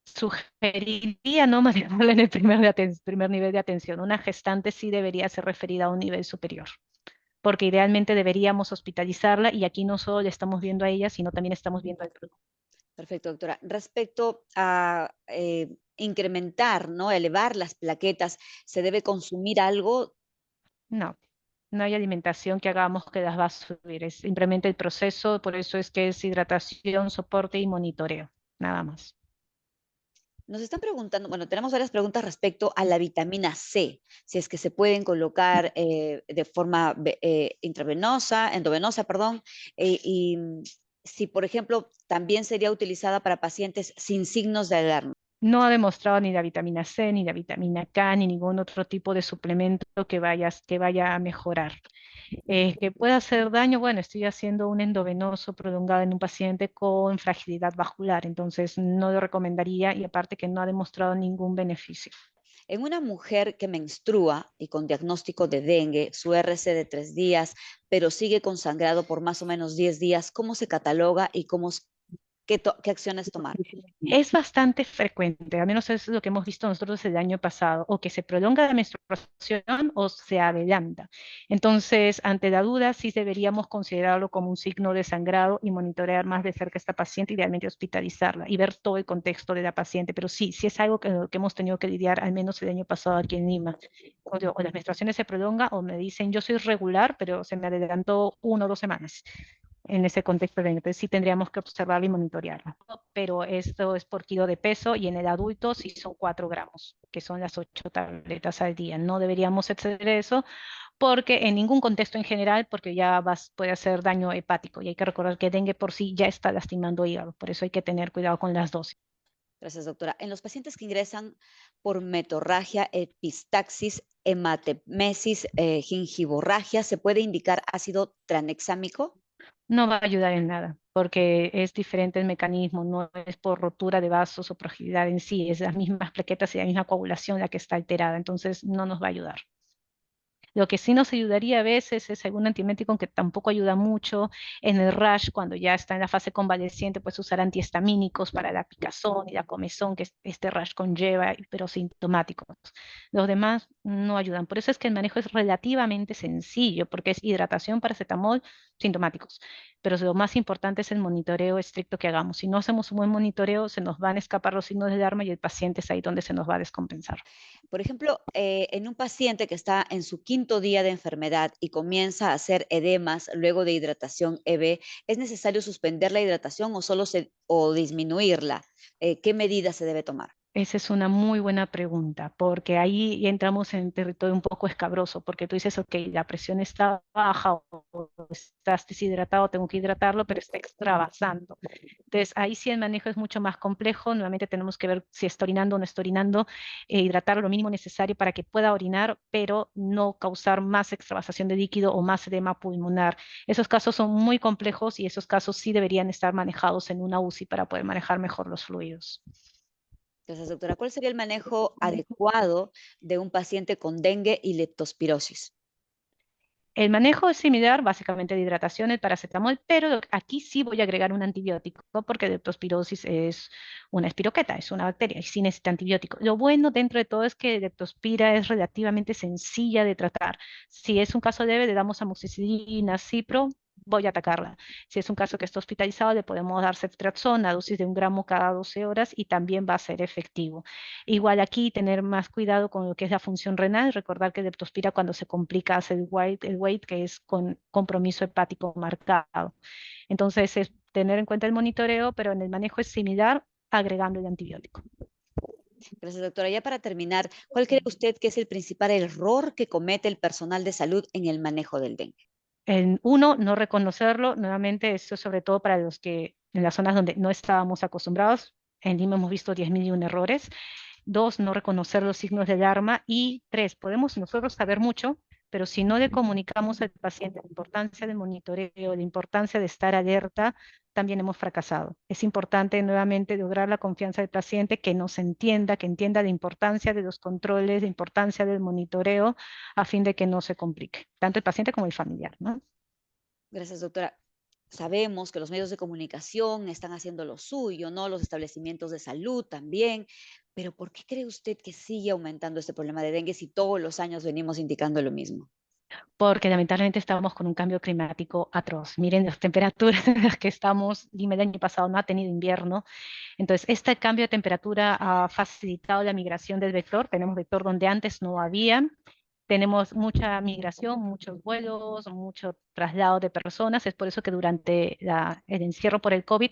Sugeriría no manejarla en el primer nivel de atención. Una gestante sí debería ser referida a un nivel superior, porque idealmente deberíamos hospitalizarla y aquí no solo le estamos viendo a ella, sino también estamos viendo al producto. Perfecto, doctora. Respecto a incrementar, ¿no? Elevar las plaquetas, ¿se debe consumir algo? No, no hay alimentación que hagamos que las va a subir, es simplemente el proceso, por eso es que es hidratación, soporte y monitoreo, nada más. Nos están preguntando, bueno, tenemos varias preguntas respecto a la vitamina C, si es que se pueden colocar de forma intravenosa, endovenosa, perdón, si, por ejemplo, también sería utilizada para pacientes sin signos de alarma. No ha demostrado ni la vitamina C, ni la vitamina K, ni ningún otro tipo de suplemento que vaya a mejorar. Que pueda hacer daño, bueno, estoy haciendo un endovenoso prolongado en un paciente con fragilidad vascular, entonces no lo recomendaría y aparte que no ha demostrado ningún beneficio. En una mujer que menstrua y con diagnóstico de dengue, su RC de 3 días, pero sigue con sangrado por más o menos 10 días, ¿cómo se cataloga y qué acciones tomar? Es bastante frecuente, al menos es lo que hemos visto nosotros el año pasado, o que se prolonga la menstruación o se adelanta. Entonces, ante la duda, sí deberíamos considerarlo como un signo de sangrado y monitorear más de cerca a esta paciente, idealmente hospitalizarla y ver todo el contexto de la paciente. Pero sí, sí es algo que hemos tenido que lidiar al menos el año pasado aquí en Lima. O las menstruaciones se prolongan o me dicen yo soy regular, pero se me adelantó 1 o 2 semanas en ese contexto de entonces sí tendríamos que observarla y monitorearla. Pero esto es por kilo de peso y en el adulto sí son 4 gramos, que son las 8 tabletas al día. No deberíamos exceder eso porque en ningún contexto en general, porque ya puede hacer daño hepático y hay que recordar que dengue por sí ya está lastimando hígado, por eso hay que tener cuidado con las dosis. Gracias, doctora. En los pacientes que ingresan por metorragia, epistaxis, hematemesis, gingivorragia, ¿se puede indicar ácido tranexámico? No va a ayudar en nada, porque es diferente el mecanismo, no es por rotura de vasos o fragilidad en sí, es las mismas plaquetas y la misma coagulación la que está alterada, entonces no nos va a ayudar. Lo que sí nos ayudaría a veces es algún antiemético, aunque tampoco ayuda mucho en el rash, cuando ya está en la fase convaleciente, pues usar antihistamínicos para la picazón y la comezón que este rash conlleva, pero sintomáticos. Los demás no ayudan. Por eso es que el manejo es relativamente sencillo, porque es hidratación, paracetamol, sintomáticos. Pero lo más importante es el monitoreo estricto que hagamos. Si no hacemos un buen monitoreo, se nos van a escapar los signos de alarma y el paciente es ahí donde se nos va a descompensar. Por ejemplo, en un paciente que está en su quinto quinto día de enfermedad y comienza a hacer edemas luego de hidratación EB, ¿es necesario suspender la hidratación o o disminuirla? ¿Qué medidas se debe tomar? Esa es una muy buena pregunta, porque ahí ya entramos en territorio un poco escabroso, porque tú dices, ok, la presión está baja o estás deshidratado, tengo que hidratarlo, pero está extravasando. Entonces, ahí sí el manejo es mucho más complejo. Nuevamente tenemos que ver si está orinando o no está orinando, hidratar lo mínimo necesario para que pueda orinar, pero no causar más extravasación de líquido o más edema pulmonar. Esos casos son muy complejos y esos casos sí deberían estar manejados en una UCI para poder manejar mejor los fluidos. Gracias, doctora. ¿Cuál sería el manejo adecuado de un paciente con dengue y leptospirosis? El manejo es similar, básicamente de hidratación, el paracetamol, pero aquí sí voy a agregar un antibiótico porque leptospirosis es una espiroqueta, es una bacteria y sí necesita antibiótico. Lo bueno dentro de todo es que leptospira es relativamente sencilla de tratar. Si es un caso leve, le damos amoxicilina, cipro, voy a atacarla. Si es un caso que está hospitalizado, le podemos dar ceftriaxona, dosis de 1 gramo cada 12 horas y también va a ser efectivo. Igual aquí tener más cuidado con lo que es la función renal, recordar que leptospira cuando se complica hace el weight que es con compromiso hepático marcado. Entonces es tener en cuenta el monitoreo, pero en el manejo es similar agregando el antibiótico. Gracias, doctora. Ya para terminar, ¿cuál cree usted que es el principal error que comete el personal de salud en el manejo del dengue? En uno, no reconocerlo, nuevamente esto es sobre todo para los que en las zonas donde no estábamos acostumbrados, en Lima hemos visto 10.001 errores. Dos, no reconocer los signos de alarma. Y tres, podemos nosotros saber mucho, pero si no le comunicamos al paciente la importancia del monitoreo, la importancia de estar alerta, también hemos fracasado. Es importante nuevamente lograr la confianza del paciente, que nos entienda, que entienda la importancia de los controles, la importancia del monitoreo, a fin de que no se complique, tanto el paciente como el familiar, ¿no? Gracias, doctora. Sabemos que los medios de comunicación están haciendo lo suyo, ¿no? Los establecimientos de salud también, pero ¿por qué cree usted que sigue aumentando este problema de dengue si todos los años venimos indicando lo mismo? Porque lamentablemente estamos con un cambio climático atroz. Miren las temperaturas en las que estamos. Lima el año pasado no ha tenido invierno. Entonces, este cambio de temperatura ha facilitado la migración del vector. Tenemos vector donde antes no había. Tenemos mucha migración, muchos vuelos, mucho traslado de personas. Es por eso que durante el encierro por el COVID,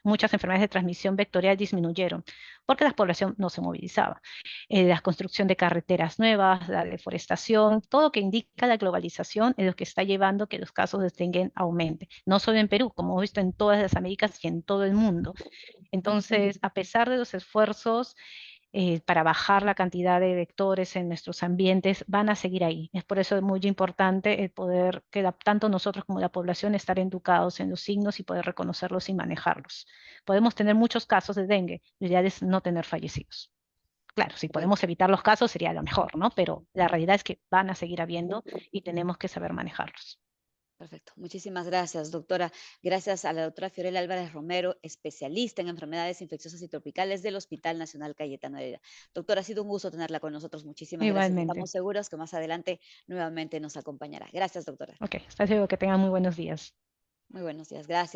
muchas enfermedades de transmisión vectorial disminuyeron, porque la población no se movilizaba. La construcción de carreteras nuevas, la deforestación, todo que indica la globalización es lo que está llevando que los casos de dengue aumenten. No solo en Perú, como hemos visto en todas las Américas y en todo el mundo. Entonces, a pesar de los esfuerzos para bajar la cantidad de vectores en nuestros ambientes, van a seguir ahí. Es por eso muy importante el poder que tanto nosotros como la población estar educados en los signos y poder reconocerlos y manejarlos. Podemos tener muchos casos de dengue, lo ideal es no tener fallecidos. Claro, si Pues, podemos evitar los casos sería lo mejor, ¿no? Pero la realidad es que van a seguir habiendo y tenemos que saber manejarlos. perfecto. Muchísimas gracias, doctora. Gracias a la doctora Fiorella Álvarez Romero, especialista en enfermedades infecciosas y tropicales del Hospital Nacional Cayetano Heredia. Doctora, ha sido un gusto tenerla con nosotros. Muchísimas gracias. Igualmente. Estamos seguros que más adelante nuevamente nos acompañará. Gracias, doctora. Ok, hasta luego, que tengan muy buenos días. Muy buenos días. Gracias.